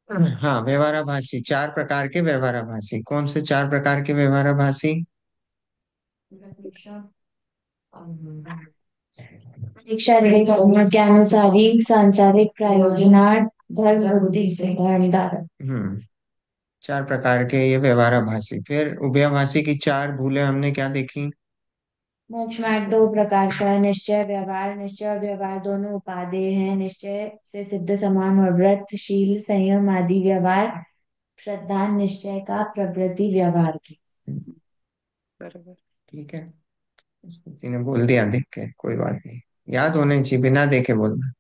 हाँ, व्यवहाराभासी, चार प्रकार के व्यवहाराभासी। कौन से चार प्रकार के व्यवहाराभासी? परीक्षा रहित ज्ञानुसारी सांसारिक प्रयोजनार्थ धर्म बुद्धि से भंडार। हम्म। चार प्रकार के ये व्यवहाराभासी। फिर उभयाभासी की चार भूलें हमने क्या देखी? मोक्ष मार्ग दो प्रकार का, निश्चय और व्यवहार दोनों उपादेय हैं। निश्चय से सिद्ध समान और व्रत शील संयम आदि व्यवहार, श्रद्धा निश्चय का प्रवृत्ति व्यवहार की। बराबर। ठीक है। किसी ने बोल दिया देख के, कोई बात नहीं। याद होने चाहिए, बिना देखे बोलना।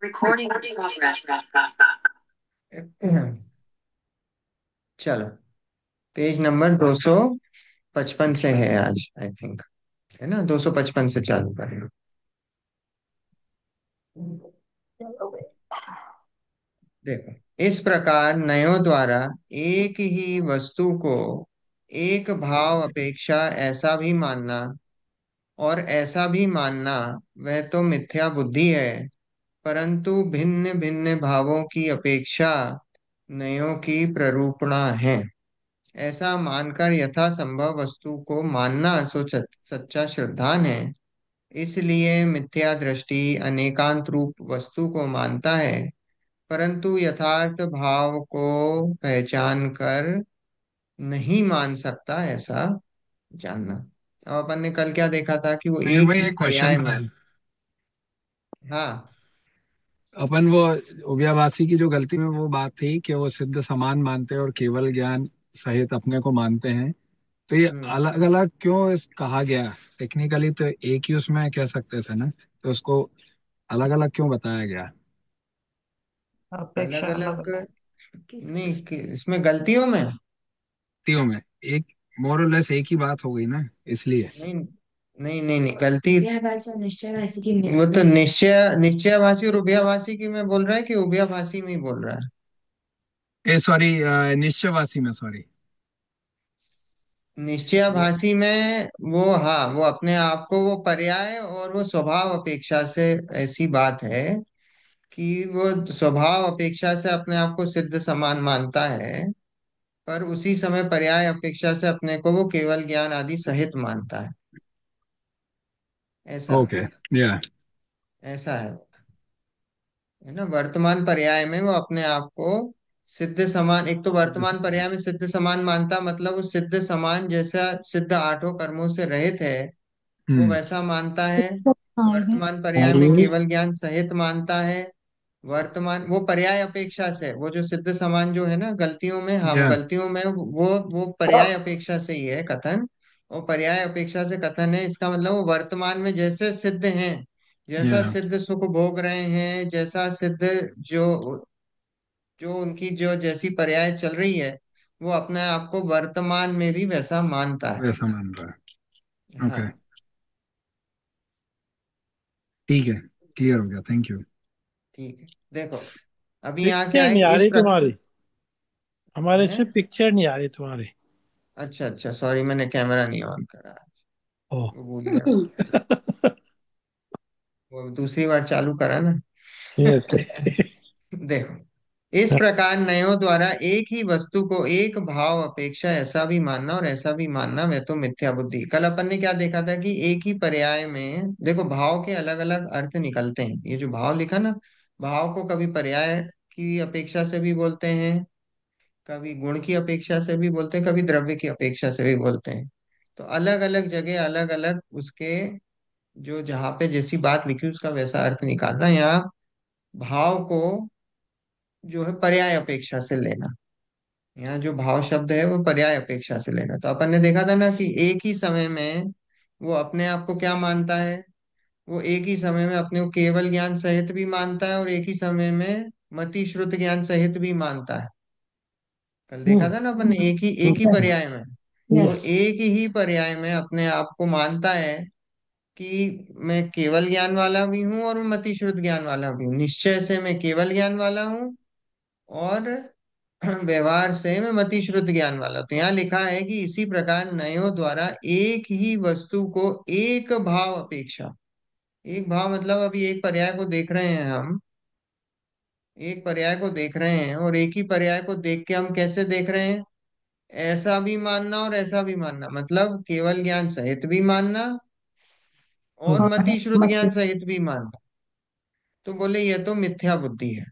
Recording progress. चलो, पेज नंबर 255 से है आज, आई थिंक। है ना, 255 से चालू करना। देखो, इस प्रकार नयों द्वारा एक ही वस्तु को एक भाव अपेक्षा ऐसा भी मानना और ऐसा भी मानना, वह तो मिथ्या बुद्धि है। परंतु भिन्न भिन्न भावों की अपेक्षा नयों की प्ररूपणा है। ऐसा मानकर यथा संभव वस्तु को मानना सो सच्चा श्रद्धान है। इसलिए मिथ्या दृष्टि अनेकांत रूप वस्तु को मानता है, परंतु यथार्थ भाव को पहचान कर नहीं मान सकता, ऐसा जानना। अब अपन ने कल क्या देखा था कि वो नहीं एक भाई, ही एक क्वेश्चन पर्याय था। में। हाँ। अपन वो उभयवासी की जो गलती में वो बात थी कि वो सिद्ध समान मानते हैं और केवल ज्ञान सहित अपने को मानते हैं। तो ये हम्म। अलग अलग क्यों कहा गया? टेक्निकली तो एक ही उसमें कह सकते थे ना, तो उसको अलग अलग क्यों बताया गया? अलग अपेक्षा अलग अलग? अलग किस नहीं इसमें गलतियों में। तीनों में एक मोर और लेस एक ही बात हो गई ना, इसलिए। नहीं नहीं नहीं नहीं, गलती। यह बात और निश्चय राशि की वो तो मिल। निश्चयाभासी और उभयाभासी की में बोल रहा है कि उभयाभासी में ही बोल रहा है? ए सॉरी, निश्चयवासी में, सॉरी। निश्चयाभासी में वो, हाँ, वो अपने आप को वो पर्याय और वो स्वभाव अपेक्षा से ऐसी बात है कि वो स्वभाव अपेक्षा से अपने आप को सिद्ध समान मानता है, पर उसी समय पर्याय अपेक्षा से अपने को वो केवल ज्ञान आदि सहित मानता है। ऐसा ओके। या। ऐसा है ना। वर्तमान पर्याय में वो अपने आप को सिद्ध समान, एक तो वर्तमान पर्याय में सिद्ध समान मानता, मतलब वो सिद्ध समान जैसा सिद्ध आठों कर्मों से रहित है, वो हम्म। वैसा मानता है। वर्तमान पर्याय में आयुष। केवल ज्ञान सहित मानता है। वर्तमान वो पर्याय अपेक्षा से, वो जो सिद्ध समान जो है ना गलतियों में, हाँ, वो या। गलतियों में वो पर्याय अपेक्षा से ही है कथन। और पर्याय अपेक्षा से कथन है, इसका मतलब वो वर्तमान में जैसे सिद्ध हैं, जैसा या। सिद्ध सुख भोग रहे हैं, जैसा सिद्ध जो जो उनकी जो जैसी पर्याय चल रही है, वो अपने आप को वर्तमान में भी वैसा मानता है। वैसा मान रहा है। ओके। हाँ। ठीक है। क्लियर हो गया, थैंक यू। ठीक है। देखो, अभी यहाँ क्या पिक्चर है नहीं कि आ इस रही प्रकार तुम्हारी। हमारे है। इसमें पिक्चर नहीं आ रही तुम्हारी। अच्छा अच्छा, सॉरी, मैंने कैमरा नहीं ऑन करा। ओ। वो भूल गया। वो दूसरी बार चालू करा ना। ये थे। देखो, इस प्रकार नयों द्वारा एक ही वस्तु को एक भाव अपेक्षा ऐसा भी मानना और ऐसा भी मानना, वह तो मिथ्या बुद्धि। कल अपन ने क्या देखा था कि एक ही पर्याय में देखो भाव के अलग अलग अर्थ निकलते हैं। ये जो भाव लिखा ना, भाव को कभी पर्याय की अपेक्षा से भी बोलते हैं, कभी गुण की अपेक्षा से भी बोलते हैं, कभी द्रव्य की अपेक्षा से भी बोलते हैं। तो अलग अलग जगह अलग अलग उसके जो जहाँ पे जैसी बात लिखी उसका वैसा अर्थ निकालना। यहाँ भाव को जो है पर्याय अपेक्षा से लेना। यहाँ जो भाव शब्द है वो पर्याय अपेक्षा से लेना। तो अपन ने देखा था ना कि एक ही समय में वो अपने आप को क्या मानता है, वो एक ही समय में अपने को केवल ज्ञान सहित भी मानता है और एक ही समय में मति श्रुत ज्ञान सहित भी मानता है। कल देखा था ना अपन ने, एक ही पर्याय में वो यस। एक ही पर्याय में अपने आप को मानता है कि मैं केवल ज्ञान वाला भी हूँ और मैं मति श्रुत ज्ञान वाला भी हूँ। निश्चय से मैं केवल ज्ञान वाला हूँ और व्यवहार से मैं मति श्रुत ज्ञान वाला। तो यहाँ लिखा है कि इसी प्रकार नयों द्वारा एक ही वस्तु को एक भाव अपेक्षा, एक भाव मतलब अभी एक पर्याय को देख रहे हैं हम, एक पर्याय को देख रहे हैं, और एक ही पर्याय को देख के हम कैसे देख रहे हैं? ऐसा भी मानना और ऐसा भी मानना, मतलब केवल ज्ञान सहित भी मानना और हम्म, मति श्रुत ज्ञान सहित भी मानना। तो बोले ये तो मिथ्या बुद्धि है,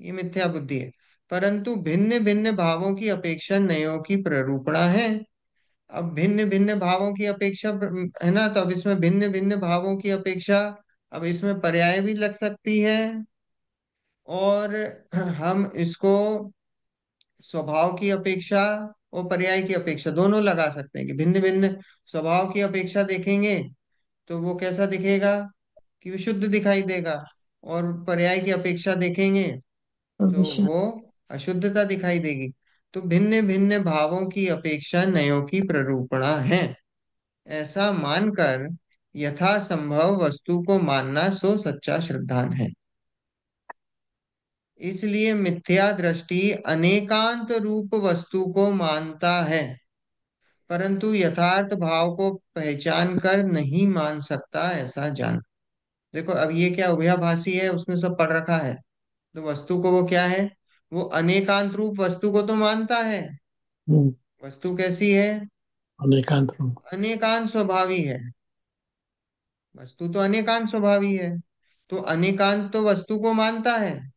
ये मिथ्या बुद्धि है। परंतु भिन्न भिन्न भावों की अपेक्षा नयों की प्ररूपणा है। अब भिन्न भिन्न भावों की अपेक्षा है ना, तो अब इसमें भिन्न भिन्न भावों की अपेक्षा, अब इसमें पर्याय भी लग सकती है, और हम इसको स्वभाव की अपेक्षा और पर्याय की अपेक्षा दोनों लगा सकते हैं कि भिन्न भिन्न स्वभाव की अपेक्षा देखेंगे तो वो कैसा दिखेगा, कि विशुद्ध दिखाई देगा, और पर्याय की अपेक्षा देखेंगे तो विषय। वो अशुद्धता दिखाई देगी। तो भिन्न भिन्न भावों की अपेक्षा नयों की प्ररूपणा है, ऐसा मानकर यथा संभव वस्तु को मानना सो सच्चा श्रद्धान है। इसलिए मिथ्या दृष्टि अनेकांत रूप वस्तु को मानता है, परंतु यथार्थ भाव को पहचान कर नहीं मान सकता, ऐसा जान। देखो अब ये क्या उभयाभासी है, उसने सब पढ़ रखा है। तो वस्तु को वो क्या है, वो अनेकांत रूप वस्तु को तो मानता है। हम्म, वस्तु कैसी है? अनेकांत रूप। अनेकांत स्वभावी है। वस्तु तो अनेकांत स्वभावी है। तो अनेकांत तो वस्तु को मानता है,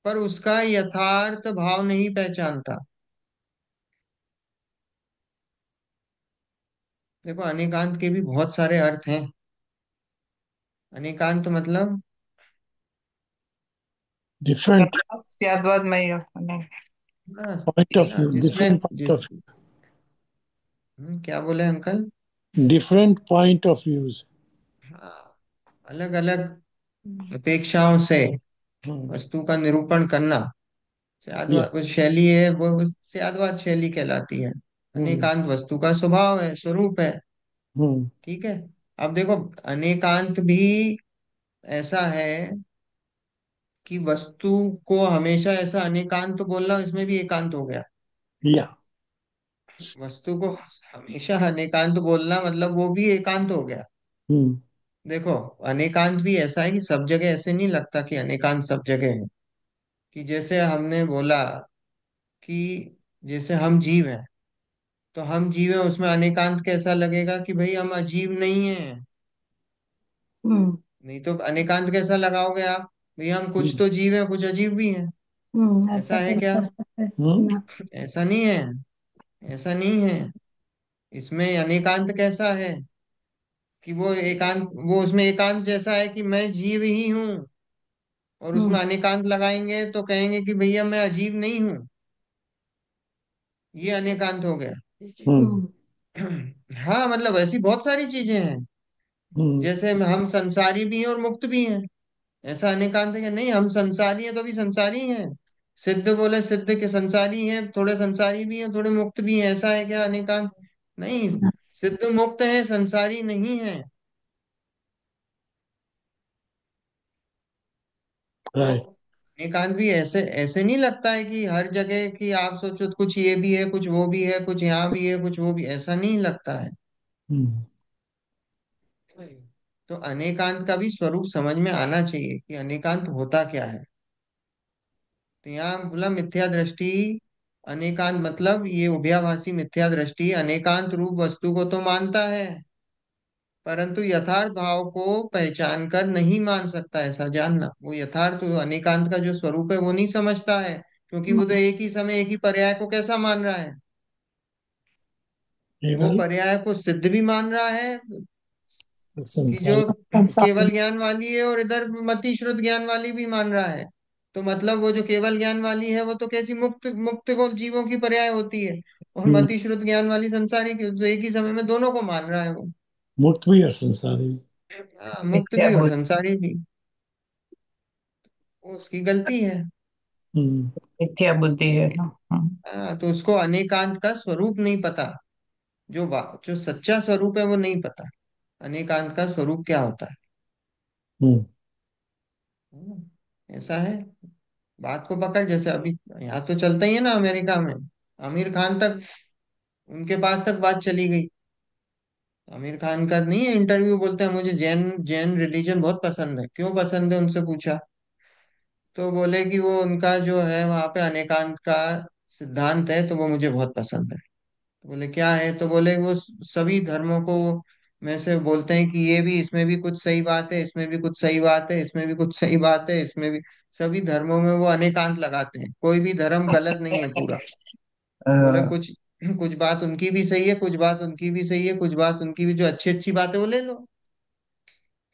पर उसका यथार्थ भाव नहीं पहचानता। देखो अनेकांत के भी बहुत सारे अर्थ हैं। अनेकांत मतलब डिफरेंट त्याद्वाद में ही नहीं। हाँ, पॉइंट ऑफ व्यू, जिसमें डिफरेंट पॉइंट जिस ऑफ क्या बोले uncle? Different point of views. हाँ, अलग अलग अपेक्षाओं से हम्म, वस्तु का निरूपण करना या स्याद्वाद वो शैली है, वो स्याद्वाद शैली कहलाती है। हम्म, अनेकांत वस्तु का स्वभाव है, स्वरूप है। हम्म, ठीक है। अब देखो अनेकांत भी ऐसा है कि वस्तु को हमेशा ऐसा अनेकांत बोलना, इसमें भी एकांत हो गया। या वस्तु को हमेशा अनेकांत बोलना मतलब वो भी एकांत हो गया। हम्म, देखो अनेकांत भी ऐसा है कि सब जगह ऐसे नहीं लगता कि अनेकांत सब जगह है। कि जैसे हमने बोला कि जैसे हम जीव हैं, तो हम जीव हैं उसमें अनेकांत कैसा लगेगा कि भाई हम अजीब नहीं हैं। हम्म। नहीं तो अनेकांत कैसा लगाओगे आप? भाई हम कुछ हम्म, तो जीव हैं, कुछ अजीब भी हैं। ऐसा ऐसा है तो नहीं क्या? कर सकते हम्म, ना। ऐसा नहीं है। ऐसा नहीं है। इसमें अनेकांत कैसा है कि वो एकांत, वो उसमें एकांत जैसा है कि मैं जीव ही हूँ, और हम्म। उसमें अनेकांत लगाएंगे तो कहेंगे कि भैया मैं अजीब नहीं हूँ। ये अनेकांत हो गया। हम्म, हाँ मतलब ऐसी बहुत सारी चीजें हैं। हम्म, जैसे हम संसारी भी हैं और मुक्त भी हैं। ऐसा अनेकांत है कि नहीं हम संसारी हैं तो भी संसारी हैं। सिद्ध बोले सिद्ध के संसारी हैं, थोड़े संसारी भी हैं थोड़े मुक्त भी हैं, ऐसा है क्या अनेकांत? नहीं। सिद्ध मुक्त है, संसारी नहीं है। तो राइट। एकांत भी ऐसे ऐसे नहीं लगता है कि हर जगह कि आप सोचो तो कुछ ये भी है कुछ वो भी है, कुछ यहाँ भी है कुछ वो भी, ऐसा नहीं लगता है। हम्म, तो अनेकांत का भी स्वरूप समझ में आना चाहिए कि अनेकांत होता क्या है। तो यहाँ बोला मिथ्या दृष्टि अनेकांत, मतलब ये उभयाभासी मिथ्या दृष्टि अनेकांत रूप वस्तु को तो मानता है, परंतु यथार्थ भाव को पहचान कर नहीं मान सकता, ऐसा जानना। वो यथार्थ अनेकांत का जो स्वरूप है वो नहीं समझता है, क्योंकि वो तो एक ही समय एक ही पर्याय को कैसा मान रहा है? वो केवल पर्याय को सिद्ध भी मान रहा है कि जो संसारी। केवल ज्ञान वाली है, और इधर मति श्रुत ज्ञान वाली भी मान रहा है। तो मतलब वो जो केवल ज्ञान वाली है वो तो कैसी मुक्त मुक्त को जीवों की पर्याय होती है, और हम्म, मति श्रुत ज्ञान वाली संसारी की, तो एक ही समय में दोनों को मान रहा है वो। मुक्त भी और संसारी भी। हाँ मुक्त मिथ्या भी और बुद्धि। संसारी भी। वो उसकी गलती है। हम्म, मिथ्या बुद्धि है ना। हाँ तो उसको अनेकांत का स्वरूप नहीं पता। जो सच्चा स्वरूप है वो नहीं पता। अनेकांत का स्वरूप क्या होता है। हम्म, ऐसा है। बात को पकड़, जैसे अभी यहाँ तो चलता ही है ना अमेरिका में, आमिर खान तक, उनके पास तक बात चली गई। आमिर खान का नहीं है इंटरव्यू, बोलते हैं मुझे जैन जैन रिलीजन बहुत पसंद है। क्यों पसंद है उनसे पूछा, तो बोले कि वो उनका जो है वहां पे अनेकांत का सिद्धांत है, तो वो मुझे बहुत पसंद है। तो बोले क्या है, तो बोले वो सभी धर्मों को में से बोलते हैं कि ये भी, इसमें भी कुछ सही बात है, इसमें भी कुछ सही बात है, इसमें भी कुछ सही बात है, इसमें भी। सभी धर्मों में वो अनेकांत लगाते हैं, कोई भी धर्म गलत नहीं है पूरा। बोले अ, कुछ कुछ बात उनकी भी सही है, कुछ बात उनकी भी सही है, कुछ बात उनकी भी, जो अच्छी अच्छी बात है वो ले लो,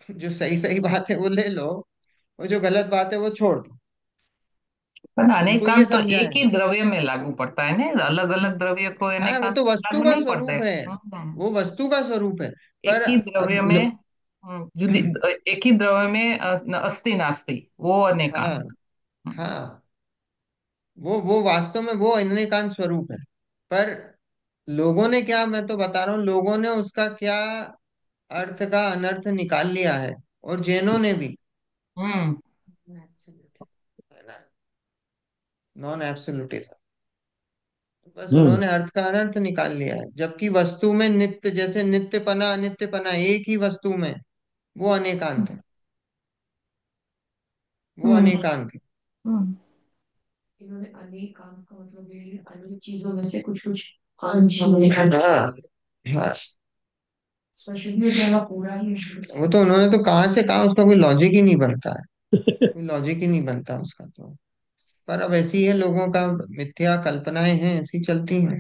जो सही सही बात है वो ले लो, और जो गलत बात है वो छोड़ दो। पर उनको ये अनेकांत तो समझा एक है। ही द्रव्य में लागू पड़ता है ना, अलग अलग द्रव्य को हाँ, वो अनेकांत तो वस्तु लागू का नहीं पड़ते। स्वरूप है, वो वस्तु का स्वरूप है। एक पर ही अब द्रव्य में जुदी, एक ही द्रव्य में अस्ति नास्ति वो हाँ अनेकांत। हम्म। हाँ, वो वास्तव में वो अनेकांत स्वरूप है। पर लोगों ने क्या, मैं तो बता रहा हूँ, लोगों ने उसका क्या अर्थ का अनर्थ निकाल लिया है, और जैनों ने भी, हम्म। है ना, नॉन एब्सोल्यूटिज्म। बस हम्म उन्होंने अर्थ का अनर्थ निकाल लिया है, जबकि वस्तु में नित्य, जैसे नित्यपना अनित्यपना एक ही वस्तु में, वो अनेकांत है, वो हम्म अनेकांत है। हम्म। इन्होंने अनेक काम का मतलब ये अनेक चीजों में से कुछ कुछ अंश निकाला। हाँ हाँ, पर शुद्ध जगह पूरा ही वो तो उन्होंने तो कहाँ से कहा, उसका कोई लॉजिक ही नहीं बनता है, कोई लॉजिक ही नहीं बनता उसका तो। पर अब ऐसी है, लोगों का मिथ्या कल्पनाएं हैं, ऐसी चलती हैं।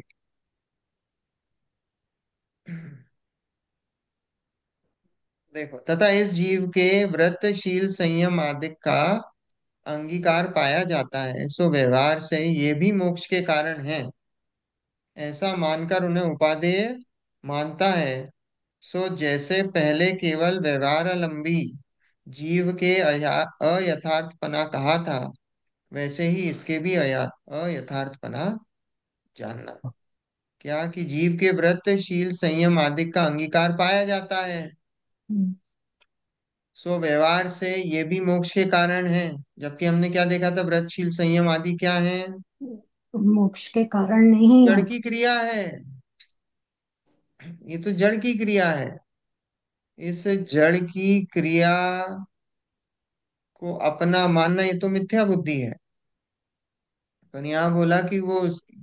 देखो, तथा इस जीव के व्रत शील संयम आदि का अंगीकार पाया जाता है, सो व्यवहार से ये भी मोक्ष के कारण है, ऐसा मानकर उन्हें उपादेय मानता है। सो जैसे पहले केवल व्यवहारालंबी जीव के अयथार्थपना कहा था, वैसे ही इसके भी अयथार्थपना जानना। क्या कि जीव के व्रत शील संयम आदि का अंगीकार पाया जाता है, सो व्यवहार से ये भी मोक्ष के कारण है। जबकि हमने क्या देखा था, व्रतशील संयम आदि क्या है, मोक्ष के कारण नहीं जड़ है। की क्रिया है, ये तो जड़ की क्रिया है। इस जड़ की क्रिया को अपना मानना, ये तो मिथ्या बुद्धि है। पर यहाँ बोला कि वो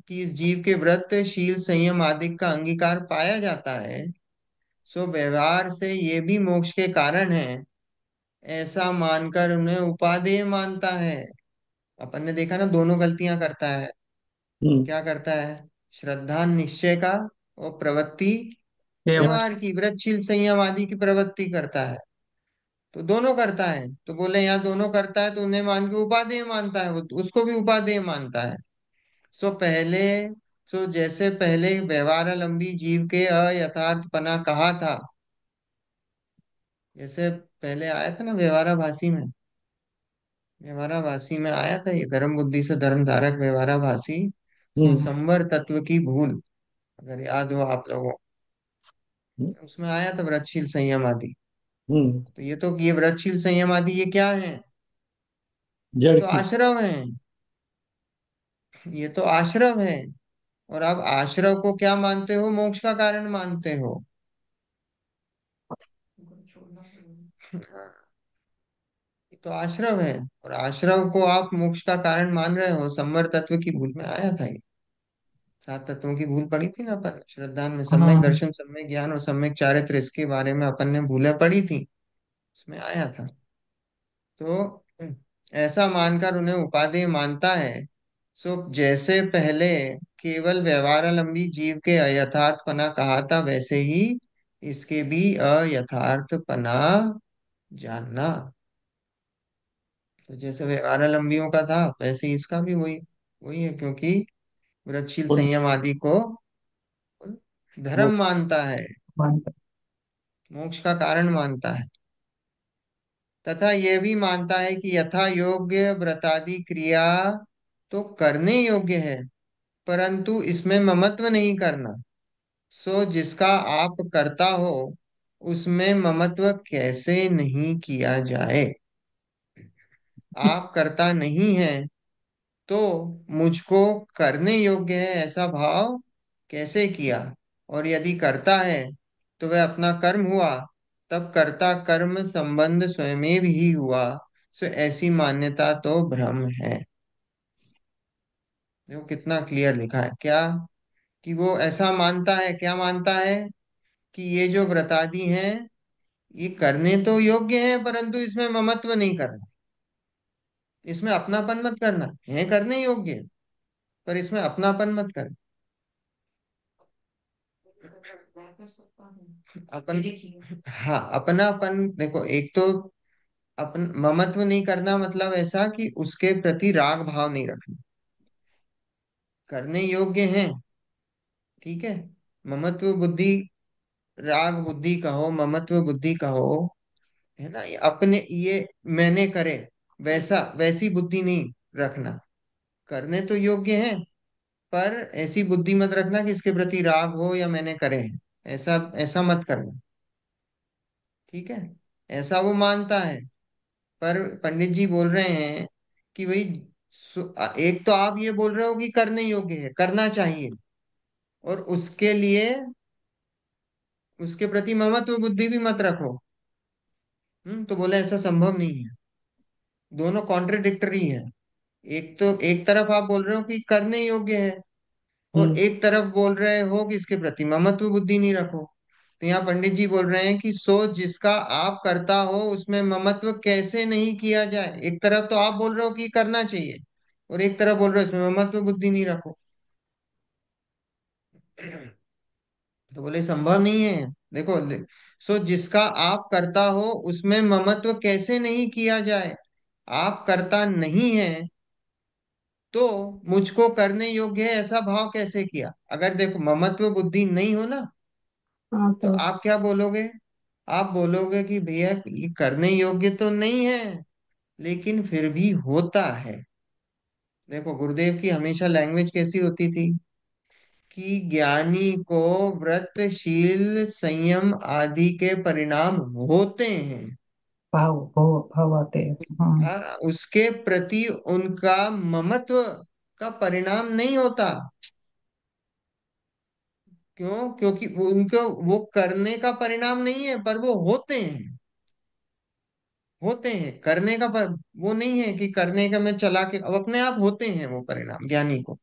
कि इस जीव के व्रत शील संयम आदि का अंगीकार पाया जाता है, सो व्यवहार से ये भी मोक्ष के कारण है, ऐसा मानकर उन्हें उपादेय मानता है। अपन ने देखा ना, दोनों गलतियां करता है। हम्म क्या करता है, श्रद्धा निश्चय का, और प्रवृत्ति केवल। व्यवहार की, व्रतशील संयम आदि की प्रवृत्ति करता है। तो दोनों करता है, तो बोले यहाँ दोनों करता है, तो उन्हें मान के उपादेय मानता है, वो उसको भी उपादेय मानता है। सो पहले सो जैसे पहले व्यवहारालंबी जीव के अयथार्थपना कहा था, जैसे पहले आया था ना व्यवहाराभासी में, व्यवहाराभासी में आया था ये, धर्म बुद्धि से धर्म धारक व्यवहाराभासी। सो हम्म संवर तत्व की भूल, अगर याद हो आप लोगों हम्म को, उसमें आया था व्रतशील संयम आदि। हम्म। तो ये व्रतशील संयम आदि ये क्या है, ये जड़ तो की। आश्रव है, ये तो आश्रव है। और आप आश्रव को क्या मानते हो, मोक्ष का कारण मानते हो। ये तो आश्रव है, और आश्रव को आप मोक्ष का कारण मान रहे हो, संवर तत्व की भूल में आया था ये। सात तत्वों की भूल पड़ी थी ना अपन श्रद्धा में, सम्यक हाँ। दर्शन, सम्यक ज्ञान और सम्यक चारित्र, इसके बारे में अपन ने भूलें पड़ी थी, उसमें आया था। तो ऐसा मानकर उन्हें उपादेय मानता है। सो जैसे पहले केवल व्यवहारालंबी जीव के अयथार्थपना कहा था, वैसे ही इसके भी अयथार्थपना जानना। तो जैसे व्यवहारालंबियों का था, वैसे ही इसका भी वही वही है, क्योंकि व्रतशील और संयम आदि को धर्म मोक्ष। मानता है, मानता। मोक्ष का कारण मानता है। तथा यह भी मानता है कि यथा योग्य व्रतादि क्रिया तो करने योग्य है, परंतु इसमें ममत्व नहीं करना। सो जिसका आप करता हो, उसमें ममत्व कैसे नहीं किया जाए। आप करता नहीं है, तो मुझको करने योग्य है ऐसा भाव कैसे किया। और यदि करता है, तो वह अपना कर्म हुआ, तब कर्ता कर्म संबंध स्वयमेव ही हुआ। सो ऐसी मान्यता तो भ्रम है। देखो कितना क्लियर लिखा है क्या, कि वो ऐसा मानता है, क्या मानता है, कि ये जो व्रतादि हैं ये करने तो योग्य हैं, परंतु इसमें ममत्व नहीं करना, इसमें अपनापन मत करना, है करने योग्य पर इसमें अपनापन मत करना। मैं कर सकता हूँ। अपन, देखिए। हाँ अपनापन देखो, एक तो अपन ममत्व नहीं करना मतलब ऐसा कि उसके प्रति राग भाव नहीं रखना, करने योग्य हैं, ठीक है, ममत्व बुद्धि, राग बुद्धि कहो, ममत्व बुद्धि कहो, है ना, ये अपने ये मैंने करे वैसा वैसी बुद्धि नहीं रखना। करने तो योग्य हैं, पर ऐसी बुद्धि मत रखना कि इसके प्रति राग हो या मैंने करे हैं, ऐसा ऐसा मत करना, ठीक है। ऐसा वो मानता है, पर पंडित जी बोल रहे हैं कि भाई एक तो आप ये बोल रहे हो कि करने योग्य है, करना चाहिए, और उसके लिए उसके प्रति ममत्व बुद्धि भी मत रखो। तो बोले ऐसा संभव नहीं है, दोनों कॉन्ट्रडिक्टरी है। एक तो एक तरफ आप बोल रहे हो कि करने योग्य है, और हम्म एक तरफ बोल रहे हो कि इसके प्रति ममत्व बुद्धि नहीं रखो। तो यहाँ पंडित जी बोल रहे हैं कि सो जिसका आप करता हो उसमें ममत्व कैसे नहीं किया जाए। एक तरफ तो आप बोल रहे हो कि करना चाहिए, और एक तरफ बोल रहे हो इसमें ममत्व बुद्धि नहीं रखो। तो बोले संभव नहीं है। देखो सो जिसका आप करता हो उसमें ममत्व कैसे नहीं किया जाए, आप करता नहीं है तो मुझको करने योग्य है ऐसा भाव कैसे किया। अगर देखो ममत्व बुद्धि नहीं हो ना, हाँ तो तो। आप क्या बोलोगे, आप बोलोगे कि भैया ये करने योग्य तो नहीं है लेकिन फिर भी होता है। देखो गुरुदेव की हमेशा लैंग्वेज कैसी होती थी, कि ज्ञानी को व्रतशील संयम आदि के परिणाम होते हैं। भाव भाव भाव आते हैं। हाँ। उसके प्रति उनका ममत्व का परिणाम नहीं होता। क्यों, क्योंकि उनको वो करने का परिणाम नहीं है, पर वो होते हैं, होते हैं करने का पर, वो नहीं है कि करने का मैं चला के, अब अपने आप होते हैं वो परिणाम ज्ञानी को।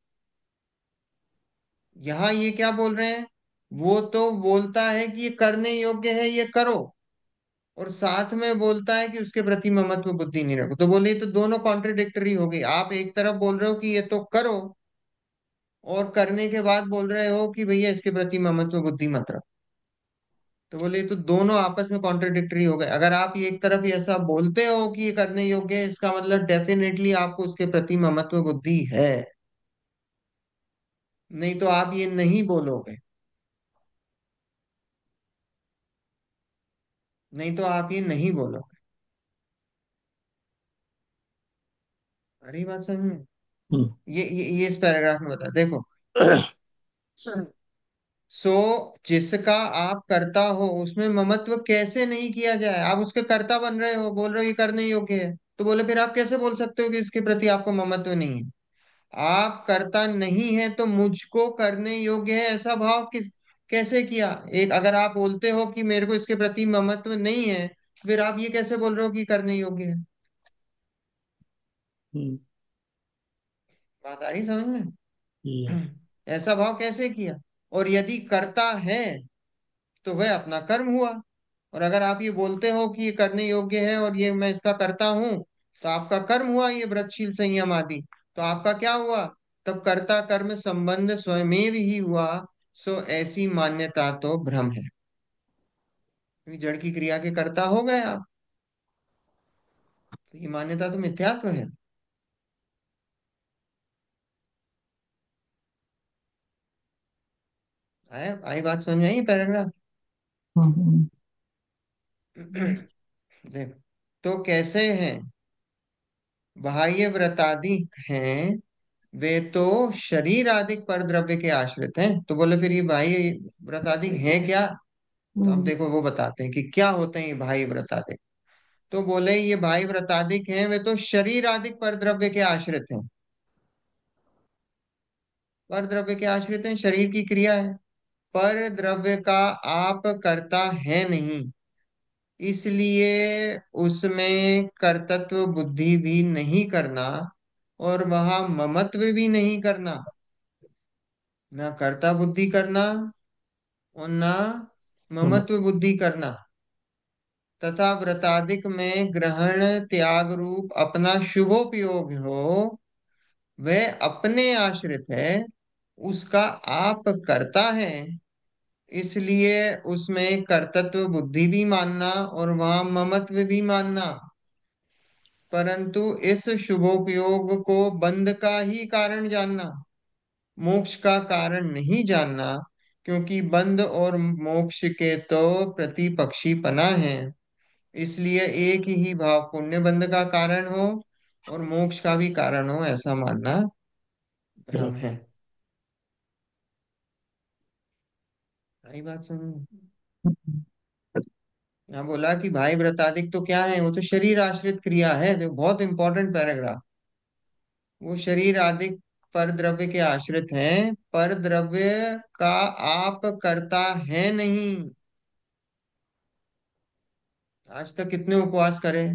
यहाँ ये क्या बोल रहे हैं, वो तो बोलता है कि ये करने योग्य है ये करो, और साथ में बोलता है कि उसके प्रति ममत्व बुद्धि नहीं रखो। तो बोले ये तो दोनों कॉन्ट्रडिक्टरी हो गई। आप एक तरफ बोल रहे हो कि ये तो करो, और करने के बाद बोल रहे हो कि भैया इसके प्रति ममत्व बुद्धि मत रखो। तो बोले ये तो दोनों आपस में कॉन्ट्रडिक्टरी हो गए। अगर आप ये एक तरफ ये ऐसा बोलते हो कि ये करने योग्य है, इसका मतलब डेफिनेटली आपको उसके प्रति ममत्व बुद्धि है, नहीं तो आप ये नहीं बोलोगे, नहीं तो आप ये नहीं बोलोगे। अरे बात समझ में, हम्म ये इस पैराग्राफ में बता देखो। सो जिसका आप करता हो उसमें ममत्व कैसे नहीं किया जाए, आप उसके कर्ता बन रहे हो, बोल रहे हो ये करने योग्य है, तो बोले फिर आप कैसे बोल सकते हो कि इसके प्रति आपको ममत्व नहीं है। आप करता नहीं है तो मुझको करने योग्य है ऐसा भाव किस कैसे किया। एक अगर आप बोलते हो कि मेरे को इसके प्रति ममत्व नहीं है, फिर आप ये कैसे बोल रहे हो कि करने योग्य है। हम्म बात आ रही समझ में। ये ऐसा भाव कैसे किया, और यदि करता है तो वह अपना कर्म हुआ, और अगर आप ये बोलते हो कि ये करने योग्य है और ये मैं इसका करता हूं, तो आपका कर्म हुआ ये व्रतशील संयम आदि। तो आपका क्या हुआ, तब कर्ता कर्म संबंध स्वयमेव ही हुआ। सो ऐसी मान्यता तो भ्रम है, क्योंकि जड़ की क्रिया के कर्ता हो गए आप, तो ये मान्यता तो मिथ्यात्व है। आया आई बात समझ में आई पैराग्राफ। हम्म। देखो तो कैसे हैं, बाह्य व्रतादि हैं वे तो शरीर आदि पर द्रव्य के आश्रित हैं। तो बोले फिर ये बाह्य व्रतादि हैं क्या। तो अब हम्म। देखो वो बताते हैं कि क्या होते हैं ये बाह्य व्रतादिक। तो बोले ये बाह्य व्रतादिक हैं वे तो शरीर आदि पर द्रव्य के आश्रित हैं। पर द्रव्य के आश्रित हैं, शरीर की क्रिया है, पर द्रव्य का आप करता है नहीं, इसलिए उसमें कर्तत्व बुद्धि भी नहीं करना, और वहां ममत्व भी नहीं करना। ना कर्ता बुद्धि करना और ना हम्म, ममत्व बुद्धि करना। तथा व्रतादिक में ग्रहण त्याग रूप अपना शुभोपयोग हो, वह अपने आश्रित है, उसका आप करता है। इसलिए उसमें कर्तत्व बुद्धि भी मानना और वहां ममत्व भी मानना, परंतु इस शुभोपयोग को बंध का ही कारण जानना, मोक्ष का कारण नहीं जानना। क्योंकि बंध और मोक्ष के तो प्रतिपक्षी पना है। इसलिए एक ही भाव पुण्य बंध का कारण हो और मोक्ष का भी कारण हो, ऐसा मानना भ्रम है। आई बात सुन। यहाँ बोला कि भाई व्रताधिक तो क्या है, वो तो शरीर आश्रित क्रिया है। देखो बहुत इंपॉर्टेंट पैराग्राफ। वो शरीर आदि पर द्रव्य के आश्रित हैं, पर द्रव्य का आप करता है नहीं। आज तक कितने उपवास करे?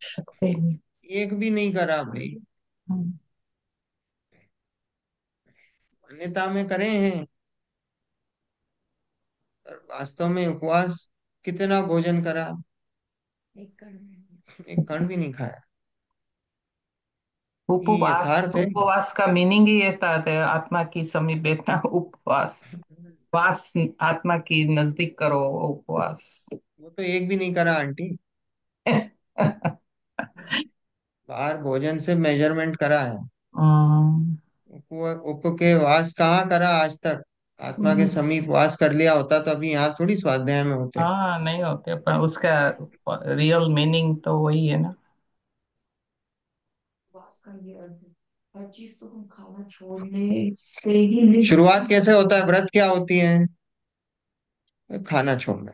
शक्ति नहीं। एक भी नहीं करा भाई। हम्म, मान्यता में करे हैं, पर वास्तव में उपवास कितना भोजन करा? एक करोड़। एक कण भी नहीं खाया। ये उपवास यथार्थ है। उपवास का मीनिंग ही ये था, आत्मा की समीप बैठना। उपवास, वास, आत्मा की नजदीक करो उपवास। वो तो एक भी नहीं करा आंटी। बाहर भोजन से मेजरमेंट करा है। हम्म, उप के वास कहाँ करा आज तक? आत्मा के हम्म, समीप वास कर लिया होता तो अभी यहाँ थोड़ी स्वाध्याय में होते। हाँ नहीं होते, पर उसका रियल मीनिंग तो वही है ना। उपवास का ये अर्थ है, हर चीज तो हम खाना छोड़ने से ही नहीं। शुरुआत कैसे होता है? व्रत क्या होती है? खाना छोड़ना।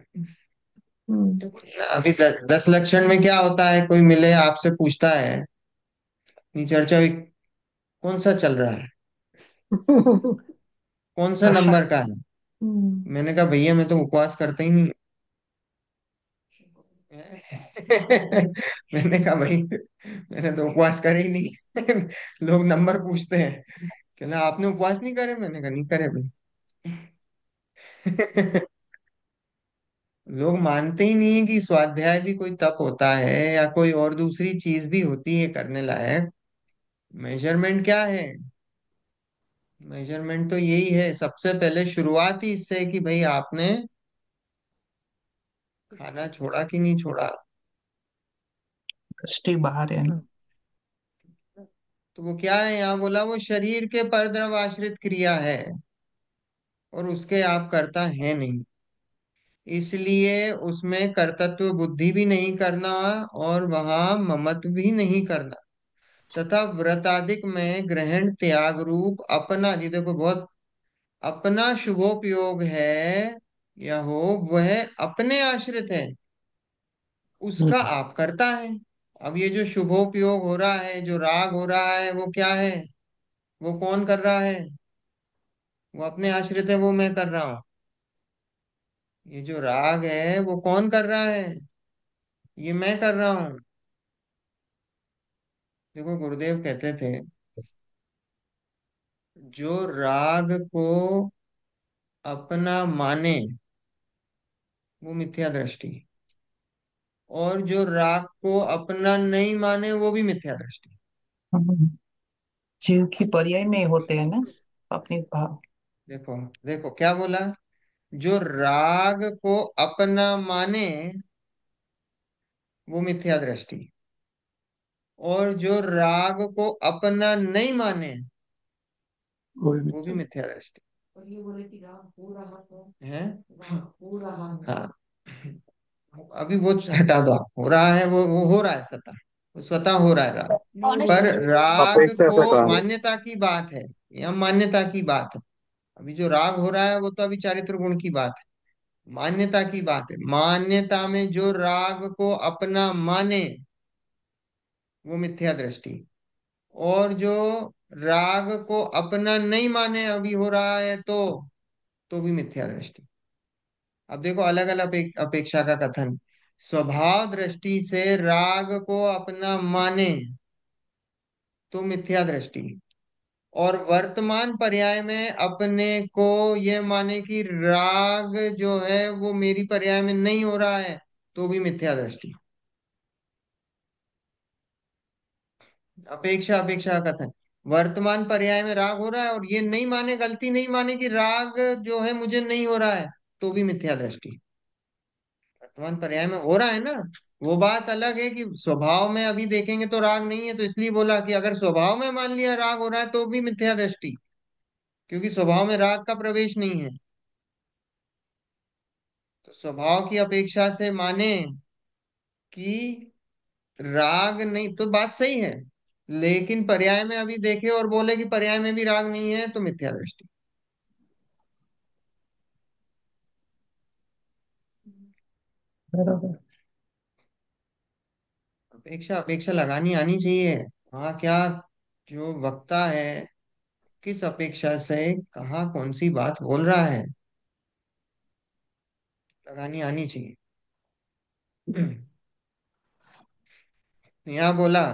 हम्म। तो अभी 10 लक्षण में क्या होता है? कोई मिले आपसे पूछता है, "ये चर्चा अभी कौन सा चल रहा है? कौन सा प्रश्न। नंबर का है?" हम्म। मैंने कहा भैया मैं तो उपवास करता ही नहीं। मैंने कहा भाई मैंने तो उपवास करे ही नहीं। लोग नंबर पूछते हैं। कहना आपने उपवास नहीं करे? मैंने कहा नहीं करे भाई। लोग मानते ही नहीं है कि स्वाध्याय भी कोई तप होता है या कोई और दूसरी चीज भी होती है करने लायक। मेजरमेंट क्या है? मेजरमेंट तो यही है, सबसे पहले शुरुआत ही इससे है कि भाई आपने खाना छोड़ा कि नहीं छोड़ा। दृष्टि बाहर है ना। तो वो क्या है? यहाँ बोला वो शरीर के परद्रव आश्रित क्रिया है और उसके आप करता है नहीं। इसलिए उसमें कर्तत्व बुद्धि भी नहीं करना और वहां ममत्व भी नहीं करना। तथा व्रतादिक में ग्रहण त्याग रूप अपना, जी देखो बहुत, अपना शुभोपयोग है या हो, वह अपने आश्रित है, उसका हम्म, आप करता है। अब ये जो शुभोपयोग हो रहा है, जो राग हो रहा है, वो क्या है? वो कौन कर रहा है? वो अपने आश्रित है, वो मैं कर रहा हूँ। ये जो राग है वो कौन कर रहा है? ये मैं कर रहा हूँ। देखो गुरुदेव कहते थे, जो राग को अपना माने वो मिथ्या दृष्टि, और जो राग को अपना नहीं माने वो भी मिथ्या दृष्टि। हम्म, जीव की पर्याय में होते हैं ना अपनी भाव। देखो, देखो क्या बोला? जो राग को अपना माने वो मिथ्या दृष्टि, और जो राग को अपना नहीं माने वो भी वो भी मिथ्या। मिथ्या दृष्टि और ये बोले कि राग हो रहा तो है। राग हो रहा है। हाँ, अभी वो हटा दो आप। हो रहा है, वो हो रहा है स्वतः। वो स्वतः हो रहा है राग। पर राग अपेक्षा को से कहा। मान्यता की बात है। यह मान्यता की बात है। अभी जो राग हो रहा है वो तो अभी चारित्र गुण की बात है। मान्यता की बात है। मान्यता में जो राग को अपना माने वो मिथ्या दृष्टि, और जो राग को अपना नहीं माने अभी हो रहा है तो भी मिथ्या दृष्टि। अब देखो अलग अलग अपेक्षा का कथन। स्वभाव दृष्टि से राग को अपना माने तो मिथ्या दृष्टि, और वर्तमान पर्याय में अपने को ये माने कि राग जो है वो मेरी पर्याय में नहीं हो रहा है, तो भी मिथ्या दृष्टि। अपेक्षा अपेक्षा का कथन, वर्तमान पर्याय में राग हो रहा है और ये नहीं माने, गलती नहीं माने कि राग जो है मुझे नहीं हो रहा है, तो भी मिथ्या दृष्टि। वर्तमान पर्याय में हो रहा है ना, वो बात अलग है कि स्वभाव में अभी देखेंगे तो राग नहीं है, तो इसलिए बोला कि अगर स्वभाव में मान लिया राग हो रहा है तो भी मिथ्या दृष्टि, क्योंकि स्वभाव में राग का प्रवेश नहीं है। तो स्वभाव की अपेक्षा से माने कि राग नहीं, तो बात सही है, लेकिन पर्याय में अभी देखे और बोले कि पर्याय में भी राग नहीं है, तो मिथ्या दृष्टि। बराबर। अपेक्षा अपेक्षा लगानी आनी चाहिए। हाँ क्या, जो वक्ता है किस अपेक्षा से कहाँ कौन सी बात बोल रहा है, लगानी आनी चाहिए। यहाँ बोला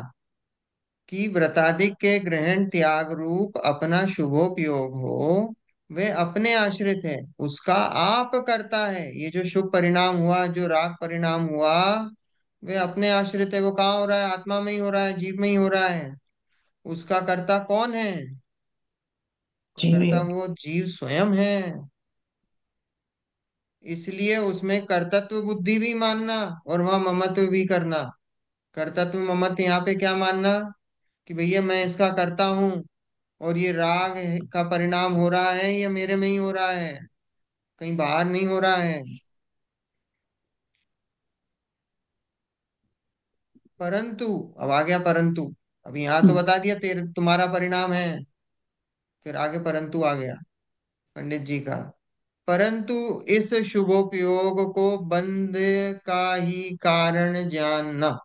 कि व्रतादिक के ग्रहण त्याग रूप अपना शुभोपयोग हो, वे अपने आश्रित है, उसका आप करता है। ये जो शुभ परिणाम हुआ, जो राग परिणाम हुआ, वे अपने आश्रित है। वो कहाँ हो रहा है? आत्मा में ही हो रहा है, जीव में ही हो रहा है। उसका कर्ता कौन है? उसका जीवी कर्ता है। वो जीव स्वयं है। इसलिए उसमें कर्तत्व बुद्धि भी मानना और वह ममत्व भी करना। कर्तत्व ममत्व यहाँ पे क्या मानना कि भैया मैं इसका करता हूँ, और ये राग का परिणाम हो रहा है, ये मेरे में ही हो रहा है, कहीं बाहर नहीं हो रहा है। परंतु, अब आ गया परंतु। अब यहाँ तो हम्म, बता दिया तेरे तुम्हारा परिणाम है, फिर आगे परंतु आ गया पंडित जी का। परंतु इस शुभोपयोग को बंध का ही कारण जानना,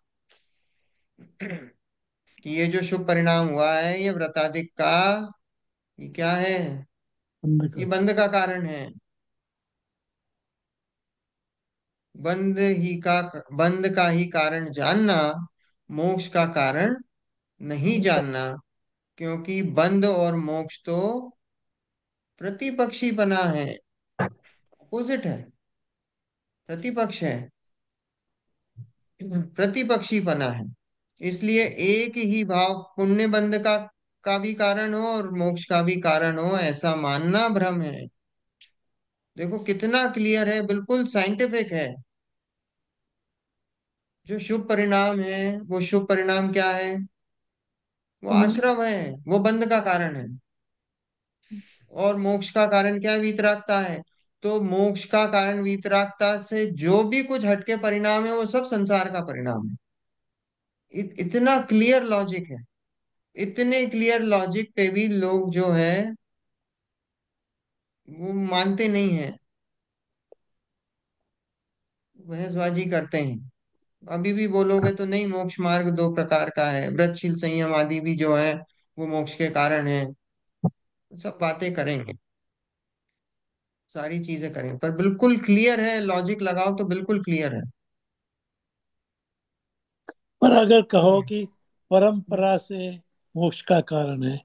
कि ये जो शुभ परिणाम हुआ है ये व्रताधिक का, ये क्या है? बंद ये का। बंध का कारण है। बंध ही का बंध का ही कारण जानना, मोक्ष का कारण नहीं जानना, क्योंकि बंध और मोक्ष तो प्रतिपक्षी बना है, अपोजिट है, प्रतिपक्ष है, प्रतिपक्षी बना है। इसलिए एक ही भाव पुण्य बंध का भी कारण हो और मोक्ष का भी कारण हो, ऐसा मानना भ्रम है। देखो कितना क्लियर है, बिल्कुल साइंटिफिक है। जो शुभ परिणाम है, वो शुभ परिणाम क्या है? वो बंद का। आश्रव है, वो बंध का कारण है। और मोक्ष का कारण क्या है? वीतरागता है। तो मोक्ष का कारण वीतरागता से जो भी कुछ हटके परिणाम है, वो सब संसार का परिणाम है। इतना क्लियर लॉजिक है। इतने क्लियर लॉजिक पे भी लोग जो है वो मानते नहीं है, बहसबाजी करते हैं। अभी भी बोलोगे तो नहीं, मोक्ष मार्ग दो प्रकार का है, व्रतशील संयम आदि भी जो है वो मोक्ष के कारण है। सब बातें करेंगे, सारी चीजें करेंगे, पर बिल्कुल क्लियर है, लॉजिक लगाओ तो बिल्कुल क्लियर है। पर अगर कहो कि परंपरा से मोक्ष का कारण है।